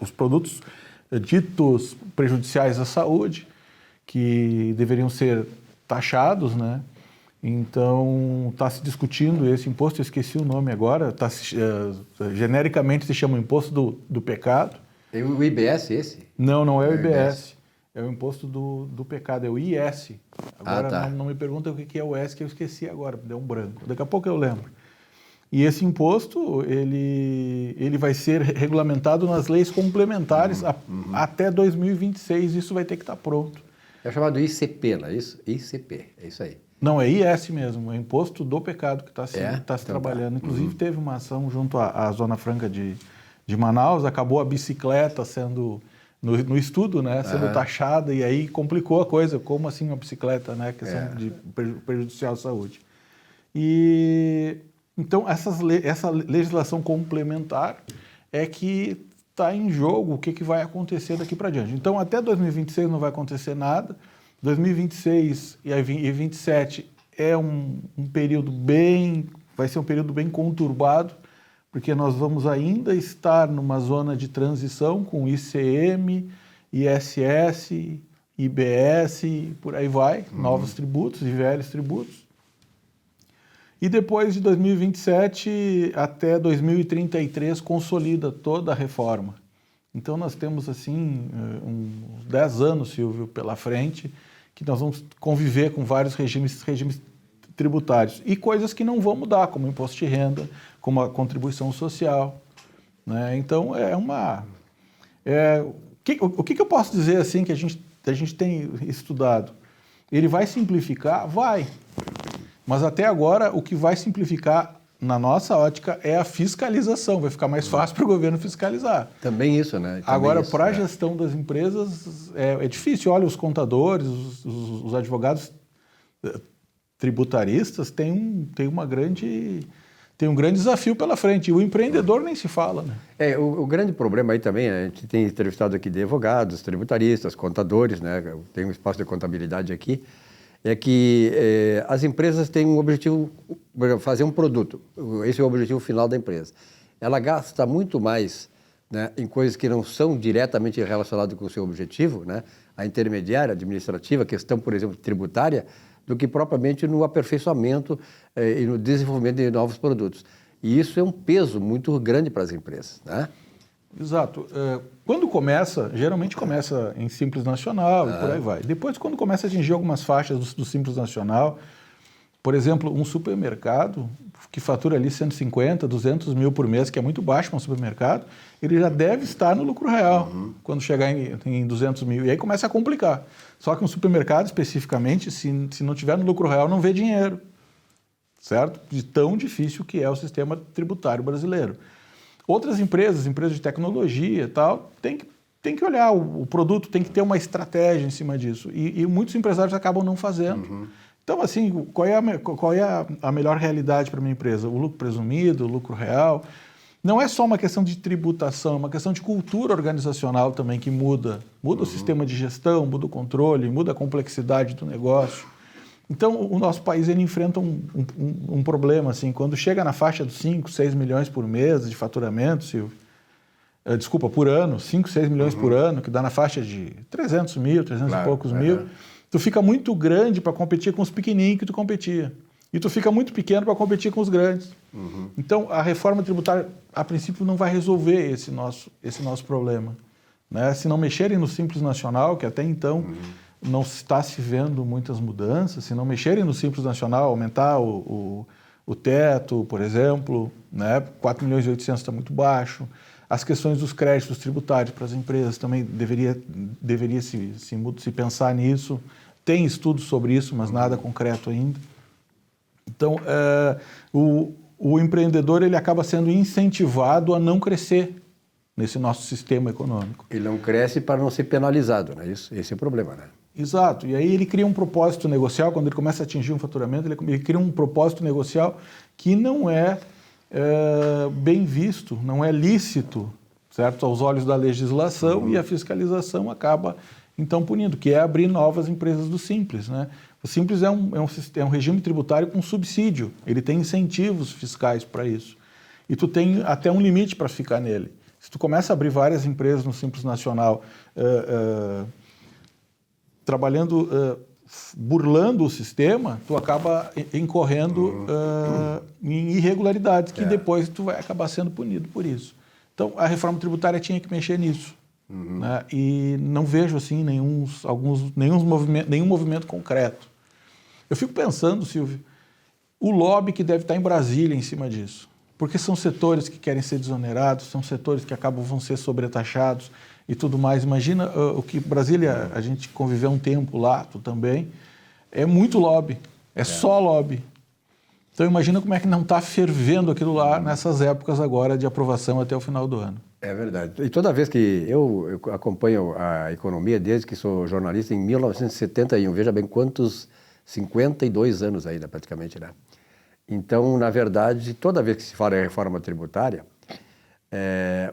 os produtos ditos prejudiciais à saúde, que deveriam ser taxados, né? Então, está se discutindo esse imposto, eu esqueci o nome agora, genericamente se chama Imposto do Pecado. Tem o IBS esse? Não é o IBS. É o Imposto do Pecado, é o IS. Agora, tá. não me pergunta o que é o S, que eu esqueci agora, deu um branco. Daqui a pouco eu lembro. E esse imposto, ele vai ser regulamentado nas leis complementares até 2026, isso vai ter que estar pronto. É chamado ICP, não é isso? ICP, é isso aí. Não, é IS mesmo, é Imposto do Pecado que está se Então trabalhando. Inclusive, teve uma ação junto à Zona Franca de Manaus, acabou a bicicleta sendo, no estudo, né, sendo taxada, e aí complicou a coisa. Como assim uma bicicleta, né? Questão de prejudicial à saúde. E, então, essa legislação complementar é que está em jogo o que vai acontecer daqui para diante. Então, até 2026 não vai acontecer nada. 2026 e 2027 é um período vai ser um período bem conturbado, porque nós vamos ainda estar numa zona de transição com ICM, ISS, IBS, por aí vai, novos tributos e velhos tributos. E depois de 2027 até 2033 consolida toda a reforma. Então nós temos assim uns 10 anos, Silvio, pela frente, que nós vamos conviver com vários regimes tributários e coisas que não vão mudar, como o imposto de renda, como a contribuição social, né? Então o que eu posso dizer assim que a gente tem estudado? Ele vai simplificar? Vai. Mas até agora o que vai simplificar na nossa ótica é a fiscalização, vai ficar mais fácil para o governo fiscalizar. Também isso, né? Também agora, para a gestão das empresas, é difícil. Olha, os contadores, os advogados tributaristas têm um grande desafio pela frente. E o empreendedor nem se fala, né? O grande problema aí também, a gente tem entrevistado aqui de advogados, tributaristas, contadores, né? Tem um espaço de contabilidade aqui. É que as empresas têm um objetivo, fazer um produto. Esse é o objetivo final da empresa. Ela gasta muito mais, né, em coisas que não são diretamente relacionadas com o seu objetivo, né, a intermediária, administrativa, questão, por exemplo, tributária, do que propriamente no aperfeiçoamento e no desenvolvimento de novos produtos. E isso é um peso muito grande para as empresas, né? Exato. Quando geralmente começa em Simples Nacional e por aí vai. Depois, quando começa a atingir algumas faixas do Simples Nacional, por exemplo, um supermercado que fatura ali 150, 200 mil por mês, que é muito baixo para um supermercado, ele já deve estar no lucro real quando chegar em 200 mil. E aí começa a complicar. Só que um supermercado, especificamente, se não tiver no lucro real, não vê dinheiro. Certo? De tão difícil que é o sistema tributário brasileiro. Outras empresas de tecnologia e tal, tem que olhar o produto, tem que ter uma estratégia em cima disso. E muitos empresários acabam não fazendo. Então, assim, qual é a melhor realidade para a minha empresa? O lucro presumido, o lucro real? Não é só uma questão de tributação, é uma questão de cultura organizacional também que muda. Muda o sistema de gestão, muda o controle, muda a complexidade do negócio. Então, o nosso país ele enfrenta um problema, assim, quando chega na faixa dos 5, 6 milhões por mês de faturamento, Silvio, por ano, 5, 6 milhões por ano, que dá na faixa de 300 mil, 300 e poucos mil, tu fica muito grande para competir com os pequenininhos que tu competia. E tu fica muito pequeno para competir com os grandes. Então, a reforma tributária, a princípio, não vai resolver esse nosso problema, né? Se não mexerem no Simples Nacional, que até então não está se vendo muitas mudanças, se não mexerem no Simples Nacional, aumentar o teto, por exemplo, né? 4 milhões e 800 está muito baixo. As questões dos créditos tributários para as empresas também deveria se pensar nisso. Tem estudos sobre isso, mas nada concreto ainda. Então, o empreendedor ele acaba sendo incentivado a não crescer nesse nosso sistema econômico. Ele não cresce para não ser penalizado, né? Esse é o problema, né? Exato. E aí ele cria um propósito negocial, quando ele começa a atingir um faturamento, ele cria um propósito negocial que não é bem visto, não é lícito, certo? Aos olhos da legislação, e a fiscalização acaba, então, punindo, que é abrir novas empresas do Simples, né? O Simples é um regime tributário com subsídio, ele tem incentivos fiscais para isso. E tu tem até um limite para ficar nele. Se tu começa a abrir várias empresas no Simples Nacional, trabalhando burlando o sistema, tu acaba incorrendo em irregularidades que depois tu vai acabar sendo punido por isso. Então, a reforma tributária tinha que mexer nisso. Né? E não vejo assim nenhum movimento concreto. Eu fico pensando, Silvio, o lobby que deve estar em Brasília em cima disso. Porque são setores que querem ser desonerados, são setores que vão ser sobretaxados e tudo mais. Imagina o que Brasília, a gente conviveu um tempo lá, tu também, é muito lobby, só lobby. Então imagina como é que não está fervendo aquilo lá nessas épocas agora de aprovação até o final do ano. É verdade. E toda vez que eu acompanho a economia, desde que sou jornalista, em 1971, veja bem quantos, 52 anos ainda praticamente, né? Então, na verdade, toda vez que se fala em reforma tributária,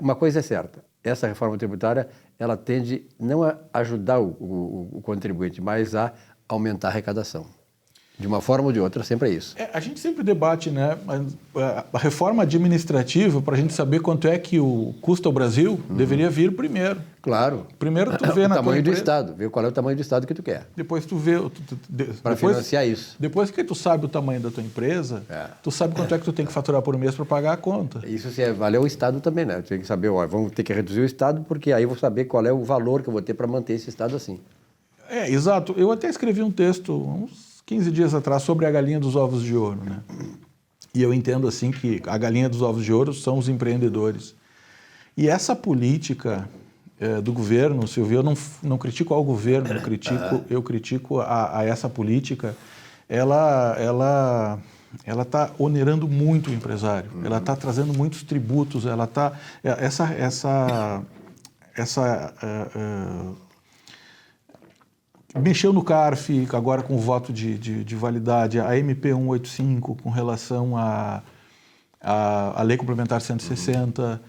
uma coisa é certa, essa reforma tributária, ela tende não a ajudar o contribuinte, mas a aumentar a arrecadação. De uma forma ou de outra, sempre é isso. A gente sempre debate, né? A reforma administrativa, para a gente saber quanto é que custa o Brasil, deveria vir primeiro. Claro. Primeiro tu vê o na tamanho do empresa, Estado, ver qual é o tamanho do Estado que tu quer. Depois tu vê... Para financiar isso. Depois que tu sabe o tamanho da tua empresa, tu sabe quanto é que tu tem que faturar por mês para pagar a conta. Isso se valer o Estado também, né? Tu tem que saber, vamos ter que reduzir o Estado, porque aí eu vou saber qual é o valor que eu vou ter para manter esse Estado assim. Exato. Eu até escrevi um texto, uns 15 dias atrás, sobre a galinha dos ovos de ouro, né? E eu entendo assim que a galinha dos ovos de ouro são os empreendedores. E essa política do governo, Silvio, eu não critico ao governo, eu critico a essa política, ela está onerando muito o empresário, ela está trazendo muitos tributos, ela está... Mexeu no CARF, agora com o voto de validade, a MP 185 com relação à Lei Complementar 160,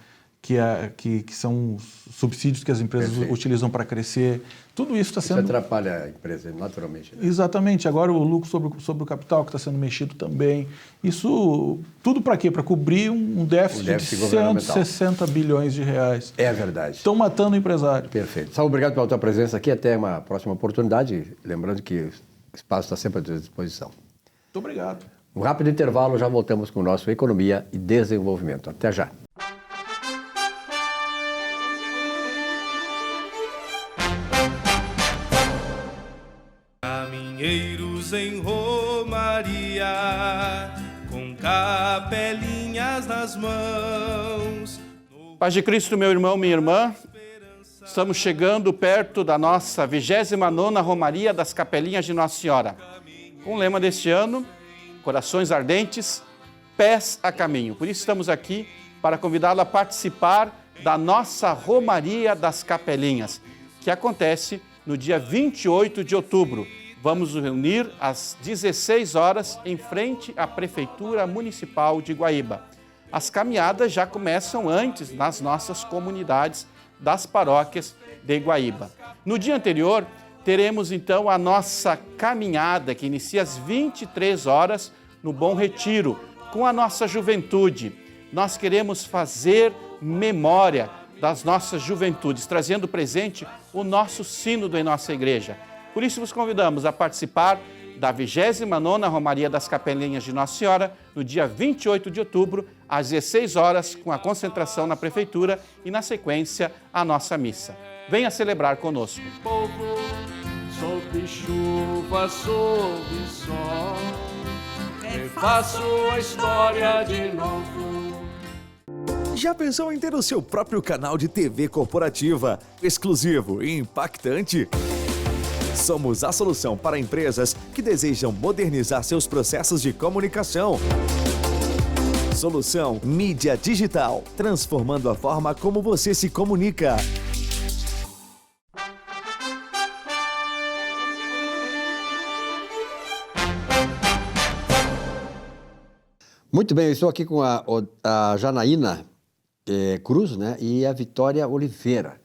que são subsídios que as empresas utilizam para crescer. Tudo isso está sendo... Isso atrapalha a empresa, naturalmente. Né? Exatamente. Agora o lucro sobre o capital que está sendo mexido também. Isso tudo para quê? Para cobrir um déficit de 160 bilhões de reais. É verdade. Estão matando o empresário. Perfeito. Saulo, obrigado pela tua presença aqui. Até uma próxima oportunidade. Lembrando que o espaço está sempre à tua disposição. Muito obrigado. Um rápido intervalo, já voltamos com o nosso Economia e Desenvolvimento. Até já. Caminheiros em romaria, com capelinhas nas mãos. Paz de Cristo, meu irmão, minha irmã. Estamos chegando perto da nossa 29ª Romaria das Capelinhas de Nossa Senhora. Com o lema deste ano, Corações Ardentes, Pés a Caminho. Por isso estamos aqui para convidá-lo a participar da nossa Romaria das Capelinhas, que acontece no dia 28 de outubro. Vamos nos reunir às 16 horas em frente à Prefeitura Municipal de Guaíba. As caminhadas já começam antes nas nossas comunidades das paróquias de Guaíba. No dia anterior, teremos então a nossa caminhada, que inicia às 23 horas no Bom Retiro, com a nossa juventude. Nós queremos fazer memória das nossas juventudes, trazendo presente o nosso sínodo em nossa igreja. Por isso, vos convidamos a participar da 29ª Romaria das Capelinhas de Nossa Senhora, no dia 28 de outubro, às 16 horas, com a concentração na Prefeitura e, na sequência, a nossa missa. Venha celebrar conosco. Povo, sob chuva, sob sol, refaço a história de novo. Já pensou em ter o seu próprio canal de TV corporativa, exclusivo e impactante? Somos a solução para empresas que desejam modernizar seus processos de comunicação. Solução Mídia Digital, transformando a forma como você se comunica. Muito bem, eu estou aqui com a Janaína Cruz, né, e a Vitória Oliveira.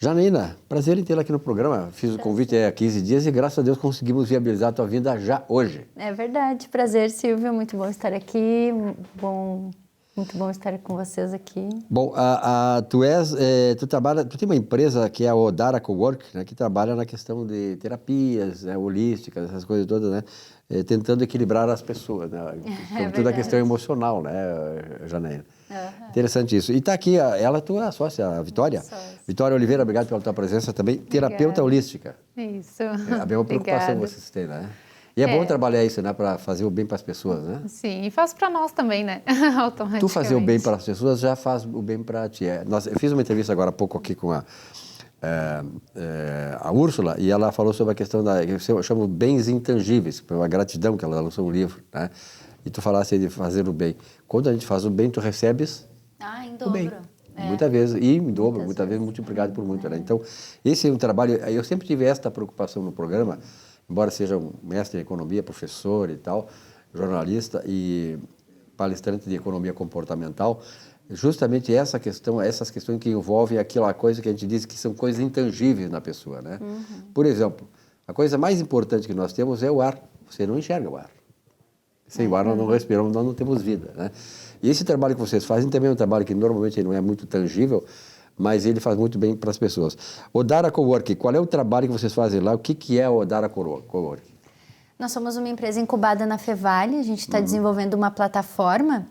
Janaína, prazer em tê-la aqui no programa. Fiz o convite há 15 dias e, graças a Deus, conseguimos viabilizar a tua vinda já hoje. É verdade. Prazer, Silvio. Muito bom estar aqui. Muito bom estar com vocês aqui. Bom, tu tem uma empresa que é a Odara Cowork, né, que trabalha na questão de terapias, né, holísticas, essas coisas todas, né, tentando equilibrar as pessoas, né, sobretudo a questão emocional, né, Janaína? Interessante isso. E está aqui, ela, tua sócia, a Vitória. Vitória Oliveira, obrigado pela tua presença também. Terapeuta holística. Isso. É a mesma preocupação que vocês têm, né? E é bom trabalhar isso, né? Para fazer o bem para as pessoas, né? Sim, e faço para nós também, né? Automaticamente. Tu fazer o bem para as pessoas já faz o bem para ti. Eu fiz uma entrevista agora há pouco aqui com a Úrsula e ela falou sobre a questão que eu chamo bens intangíveis, a gratidão, que ela lançou um livro, né? E tu falasse de fazer o bem. Quando a gente faz o bem, tu recebes em o dobro. bem. Muitas vezes, e em dobro, muitas vezes multiplicado por muito, né? Então, esse é um trabalho, eu sempre tive esta preocupação no programa, embora seja um mestre em economia, professor e tal, jornalista e palestrante de economia comportamental, justamente essas questões que envolvem aquela coisa que a gente diz que são coisas intangíveis na pessoa, né? Por exemplo, a coisa mais importante que nós temos é o ar. Você não enxerga o ar. Sem o ar nós não respiramos, nós não temos vida, né? E esse trabalho que vocês fazem também é um trabalho que normalmente não é muito tangível, mas ele faz muito bem para as pessoas. Odara Cowork, qual é o trabalho que vocês fazem lá? O que é a Odara Cowork? Nós somos uma empresa incubada na Fevale, a gente está desenvolvendo uma plataforma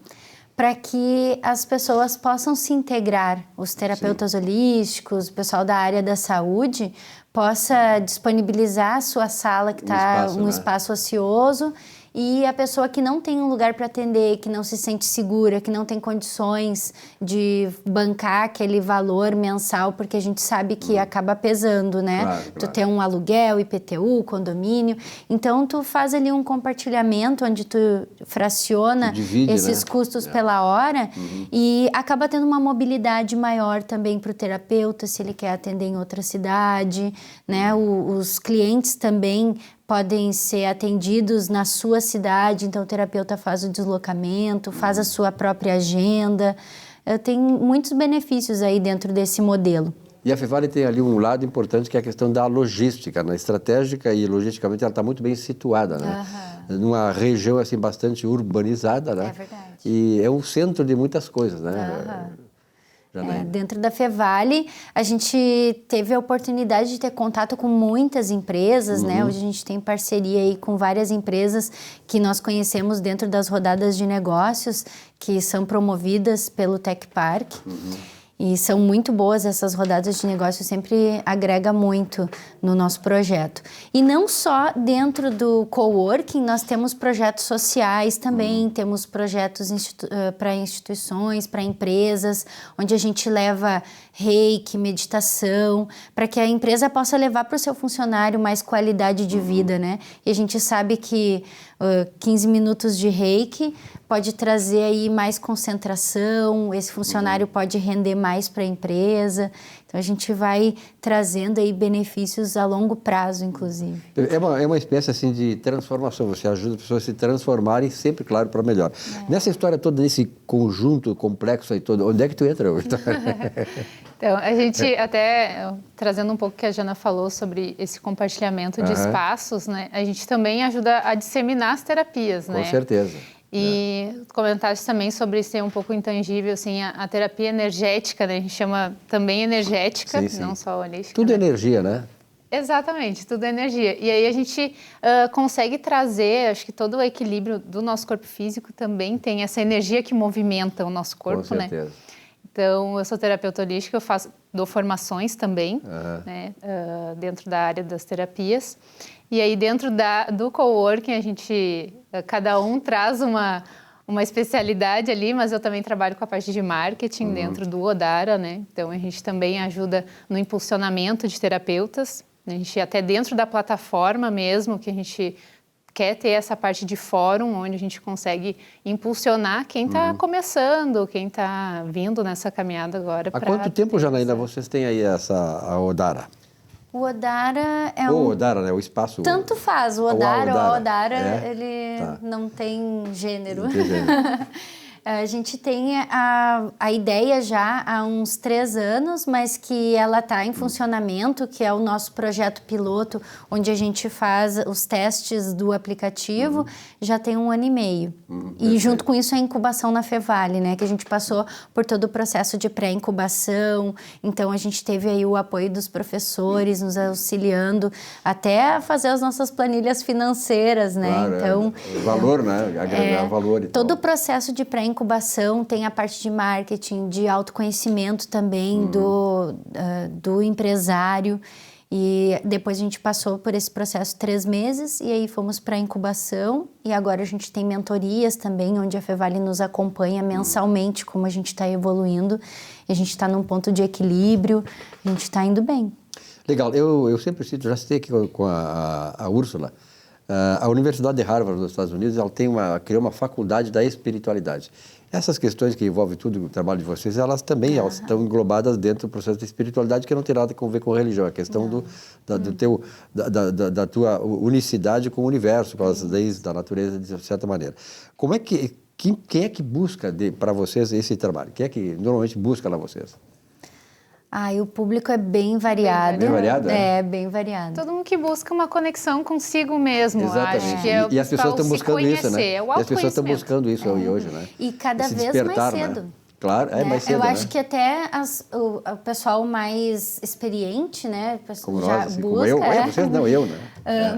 para que as pessoas possam se integrar, os terapeutas holísticos, o pessoal da área da saúde, possa disponibilizar a sua sala, que está um espaço ocioso, e a pessoa que não tem um lugar para atender, que não se sente segura, que não tem condições de bancar aquele valor mensal, porque a gente sabe que acaba pesando, né? Claro. Tu tem um aluguel, IPTU, condomínio. Então, tu faz ali um compartilhamento onde tu fraciona esses custos pela hora e acaba tendo uma mobilidade maior também para o terapeuta, se ele quer atender em outra cidade, né? Os clientes também podem ser atendidos na sua cidade, então o terapeuta faz o deslocamento, faz a sua própria agenda. Tem muitos benefícios aí dentro desse modelo. E a Fevale tem ali um lado importante que é a questão da logística, né? Estratégica e logisticamente ela está muito bem situada, né? Numa região assim bastante urbanizada, né? É verdade. E é um centro de muitas coisas, né? Dentro da Fevale, a gente teve a oportunidade de ter contato com muitas empresas, né? Hoje a gente tem parceria aí com várias empresas que nós conhecemos dentro das rodadas de negócios que são promovidas pelo Tech Park. E são muito boas essas rodadas de negócio, sempre agrega muito no nosso projeto. E não só dentro do coworking, nós temos projetos sociais também, temos projetos para instituições, para empresas, onde a gente leva reiki, meditação, para que a empresa possa levar para o seu funcionário mais qualidade de vida, né? E a gente sabe que 15 minutos de reiki pode trazer aí mais concentração, esse funcionário pode render mais para a empresa. Então, a gente vai trazendo aí benefícios a longo prazo, inclusive. É uma espécie assim de transformação, você ajuda as pessoas a se transformarem sempre, claro, para melhor. Nessa história toda, nesse conjunto complexo aí todo, onde é que tu entra hoje? Então, a gente até, trazendo um pouco o que a Jana falou sobre esse compartilhamento de espaços, né? A gente também ajuda a disseminar as terapias, né? Com certeza. E comentaste também sobre ser um pouco intangível, assim, a terapia energética, né? A gente chama também energética, não só holística. Tudo é energia, né? Exatamente, tudo é energia. E aí a gente consegue trazer, acho que todo o equilíbrio do nosso corpo físico também tem essa energia que movimenta o nosso corpo, né? Com certeza. Então, eu sou terapeuta holística, eu dou formações também, né, dentro da área das terapias. E aí, dentro do coworking, cada um traz uma especialidade ali, mas eu também trabalho com a parte de marketing dentro do Odara, né? Então, a gente também ajuda no impulsionamento de terapeutas. A gente, até dentro da plataforma mesmo, que a gente quer ter essa parte de fórum, onde a gente consegue impulsionar quem está começando, quem está vindo nessa caminhada agora. Há quanto tempo, Janaína, vocês têm aí a Odara? O Odara é O Odara, né? O espaço... Tanto faz, o Odara, ele não tem gênero. Não tem gênero. A gente tem a ideia já há uns 3 anos, mas que ela está em funcionamento, que é o nosso projeto piloto, onde a gente faz os testes do aplicativo, já tem 1 ano e meio. E junto com isso a incubação na Fevale, né? Que a gente passou por todo o processo de pré-incubação, então a gente teve aí o apoio dos professores nos auxiliando até a fazer as nossas planilhas financeiras, né? Claro, então, o valor, né? Agregar valor e tal. Todo o processo de pré-incubação tem a parte de marketing, de autoconhecimento também do empresário. E depois a gente passou por esse processo 3 meses e aí fomos para a incubação. E agora a gente tem mentorias também, onde a Fevale nos acompanha mensalmente como a gente está evoluindo. E a gente está num ponto de equilíbrio, a gente está indo bem. Legal. Eu sempre cito, já citei aqui com a Úrsula, a Universidade de Harvard dos Estados Unidos, ela criou uma faculdade da espiritualidade. Essas questões que envolvem tudo o trabalho de vocês, elas também elas estão englobadas dentro do processo de espiritualidade, que não tem nada a ver com religião, é a questão da tua unicidade com o universo, com as leis da natureza, de certa maneira. Como é quem é que busca para vocês esse trabalho? Quem é que normalmente busca lá vocês? E o público é bem variado. Bem variado? Bem variado. Todo mundo que busca uma conexão consigo mesmo. Exatamente. Acho que é e as pessoas estão buscando isso, né? É o e as pessoas estão buscando isso hoje, né? E cada Esse vez mais cedo. Né? Claro, mais cedo, eu acho né? que até o pessoal mais experiente, né? Como já nós, assim, busca. como eu. Vocês não, eu, né?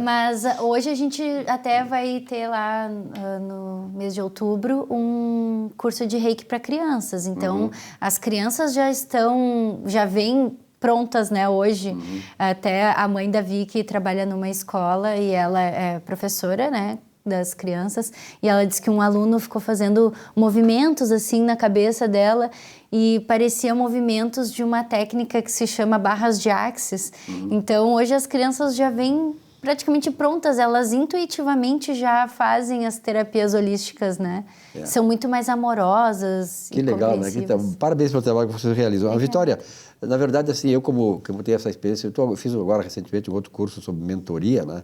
Mas hoje a gente até vai ter lá no mês de outubro um curso de Reiki para crianças. Então, as crianças já vêm prontas, né, hoje. Até a mãe da Vicky trabalha numa escola e ela é professora, né, das crianças, e ela disse que um aluno ficou fazendo movimentos assim na cabeça dela e parecia movimentos de uma técnica que se chama barras de axis. Então, hoje as crianças já vêm praticamente prontas, elas intuitivamente já fazem as terapias holísticas, né? São muito mais amorosas. Que legal, né? Então, parabéns pelo trabalho que vocês realizam. A Vitória, na verdade, assim, eu como tenho essa experiência, eu fiz agora recentemente um outro curso sobre mentoria, né?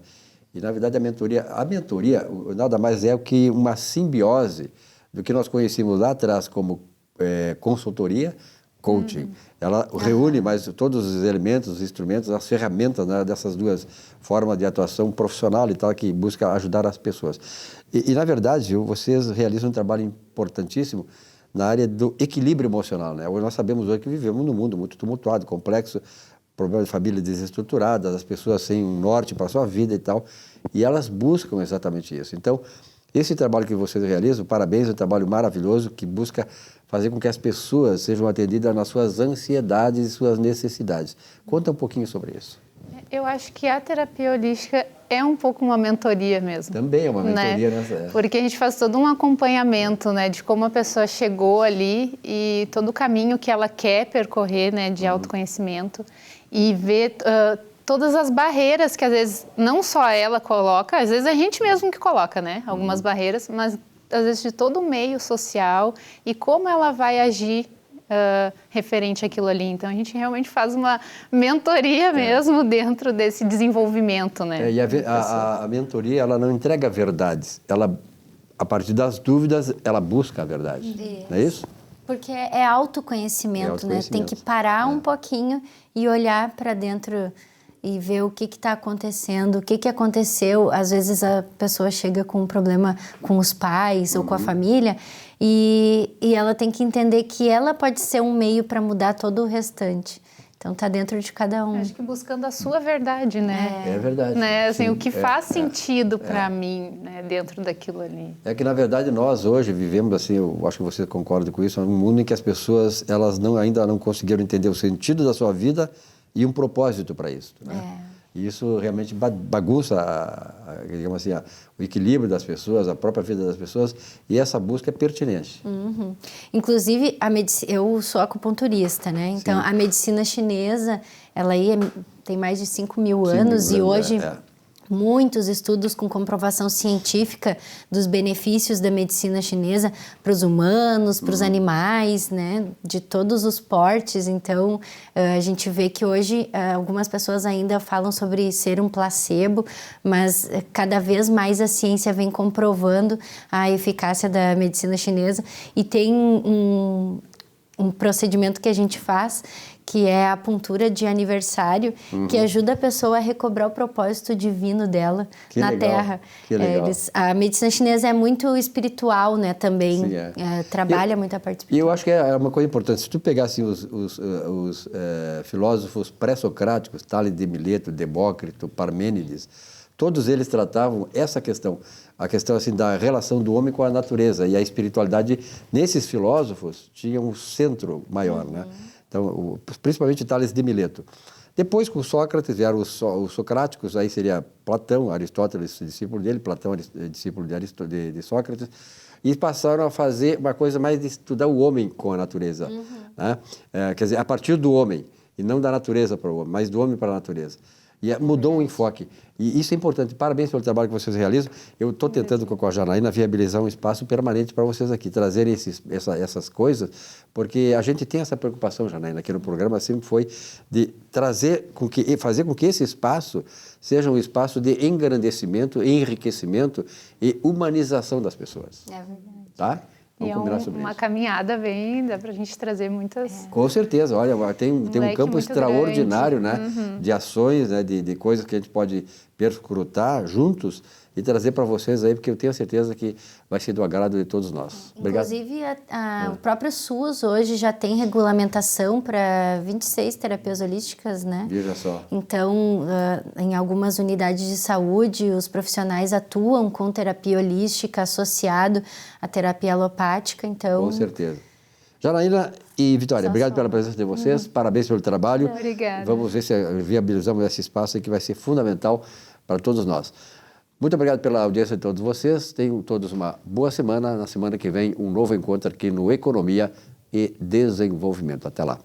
E, na verdade, a mentoria nada mais é que uma simbiose do que nós conhecíamos lá atrás como consultoria, coaching. Ela reúne mais todos os elementos, os instrumentos, as ferramentas, né, dessas duas formas de atuação profissional e tal, que busca ajudar as pessoas. E na verdade, vocês realizam um trabalho importantíssimo na área do equilíbrio emocional, né? Hoje nós sabemos hoje que vivemos num mundo muito tumultuado, complexo, problema de família desestruturada, as pessoas sem um norte para a sua vida e tal, e elas buscam exatamente isso. Então, esse trabalho que vocês realizam, parabéns, é um trabalho maravilhoso que busca fazer com que as pessoas sejam atendidas nas suas ansiedades e suas necessidades. Conta um pouquinho sobre isso. Eu acho que a terapia holística é um pouco uma mentoria mesmo. Também é uma mentoria, né? Porque a gente faz todo um acompanhamento, né, de como a pessoa chegou ali e todo o caminho que ela quer percorrer, né, de autoconhecimento, e ver todas as barreiras que às vezes não só ela coloca, às vezes é a gente mesmo que coloca, né, algumas barreiras, mas às vezes de todo o meio social e como ela vai agir referente àquilo ali. Então, a gente realmente faz uma mentoria mesmo dentro desse desenvolvimento, né? E a mentoria, ela não entrega verdades. Ela, a partir das dúvidas, ela busca a verdade. Não é isso? Porque é autoconhecimento, né? Tem que parar um pouquinho e olhar para dentro e ver o que está acontecendo, o que aconteceu. Às vezes a pessoa chega com um problema com os pais ou com a família e ela tem que entender que ela pode ser um meio para mudar todo o restante. Então, está dentro de cada um. Acho que buscando a sua verdade, né? É verdade. Né? Assim, o que faz sentido para mim, né? Dentro daquilo ali. É que, na verdade, nós hoje vivemos, assim, eu acho que você concorda com isso, um mundo em que as pessoas elas ainda não conseguiram entender o sentido da sua vida e um propósito para isso, né? E isso realmente bagunça, digamos assim, o equilíbrio das pessoas, a própria vida das pessoas, e essa busca é pertinente. Inclusive, eu sou acupunturista, né? Então, a medicina chinesa, ela aí tem mais de 5.000 anos e hoje muitos estudos com comprovação científica dos benefícios da medicina chinesa para os humanos, para os animais, né, de todos os portes. Então, a gente vê que hoje algumas pessoas ainda falam sobre ser um placebo, mas cada vez mais a ciência vem comprovando a eficácia da medicina chinesa. E tem um procedimento que a gente faz, que é a apuntura de aniversário, que ajuda a pessoa a recobrar o propósito divino dela na Terra. Que legal. A medicina chinesa é muito espiritual, né, também. Sim, trabalha muito a parte espiritual. E eu acho que é uma coisa importante. Se tu pegar assim, os filósofos pré-socráticos, Tales de Mileto, Demócrito, Parmênides, todos eles tratavam essa questão, a questão assim da relação do homem com a natureza, e a espiritualidade nesses filósofos tinha um centro maior, né? Então, principalmente Tales de Mileto. Depois, com Sócrates, vieram os socráticos, aí seria Platão, Aristóteles, discípulo dele, Platão, discípulo de Sócrates, e passaram a fazer uma coisa mais de estudar o homem com a natureza, né? Quer dizer, a partir do homem, e não da natureza para o homem, mas do homem para a natureza. E mudou o enfoque. E isso é importante. Parabéns pelo trabalho que vocês realizam. Eu estou tentando com a Janaína viabilizar um espaço permanente para vocês aqui, trazerem essas coisas, porque a gente tem essa preocupação, Janaína, aqui no programa sempre foi de fazer com que esse espaço seja um espaço de engrandecimento, enriquecimento e humanização das pessoas. É verdade. Tá? Vamos combinar sobre uma isso. caminhada dá para a gente trazer muitas... Com certeza, olha, tem um campo extraordinário, grande, né, de ações, né, de coisas que a gente pode perscrutar juntos e trazer para vocês aí, porque eu tenho certeza que vai ser do agrado de todos nós. Obrigado. Inclusive, o próprio SUS hoje já tem regulamentação para 26 terapias holísticas, né? Veja só. Então, em algumas unidades de saúde, os profissionais atuam com terapia holística associado à terapia alopática, então... Com certeza. Janaína e Vitória, obrigado pela presença de vocês, parabéns pelo trabalho. Obrigada. Vamos ver se viabilizamos esse espaço aí que vai ser fundamental para todos nós. Muito obrigado pela audiência de todos vocês. Tenham todos uma boa semana. Na semana que vem, um novo encontro aqui no Economia e Desenvolvimento. Até lá.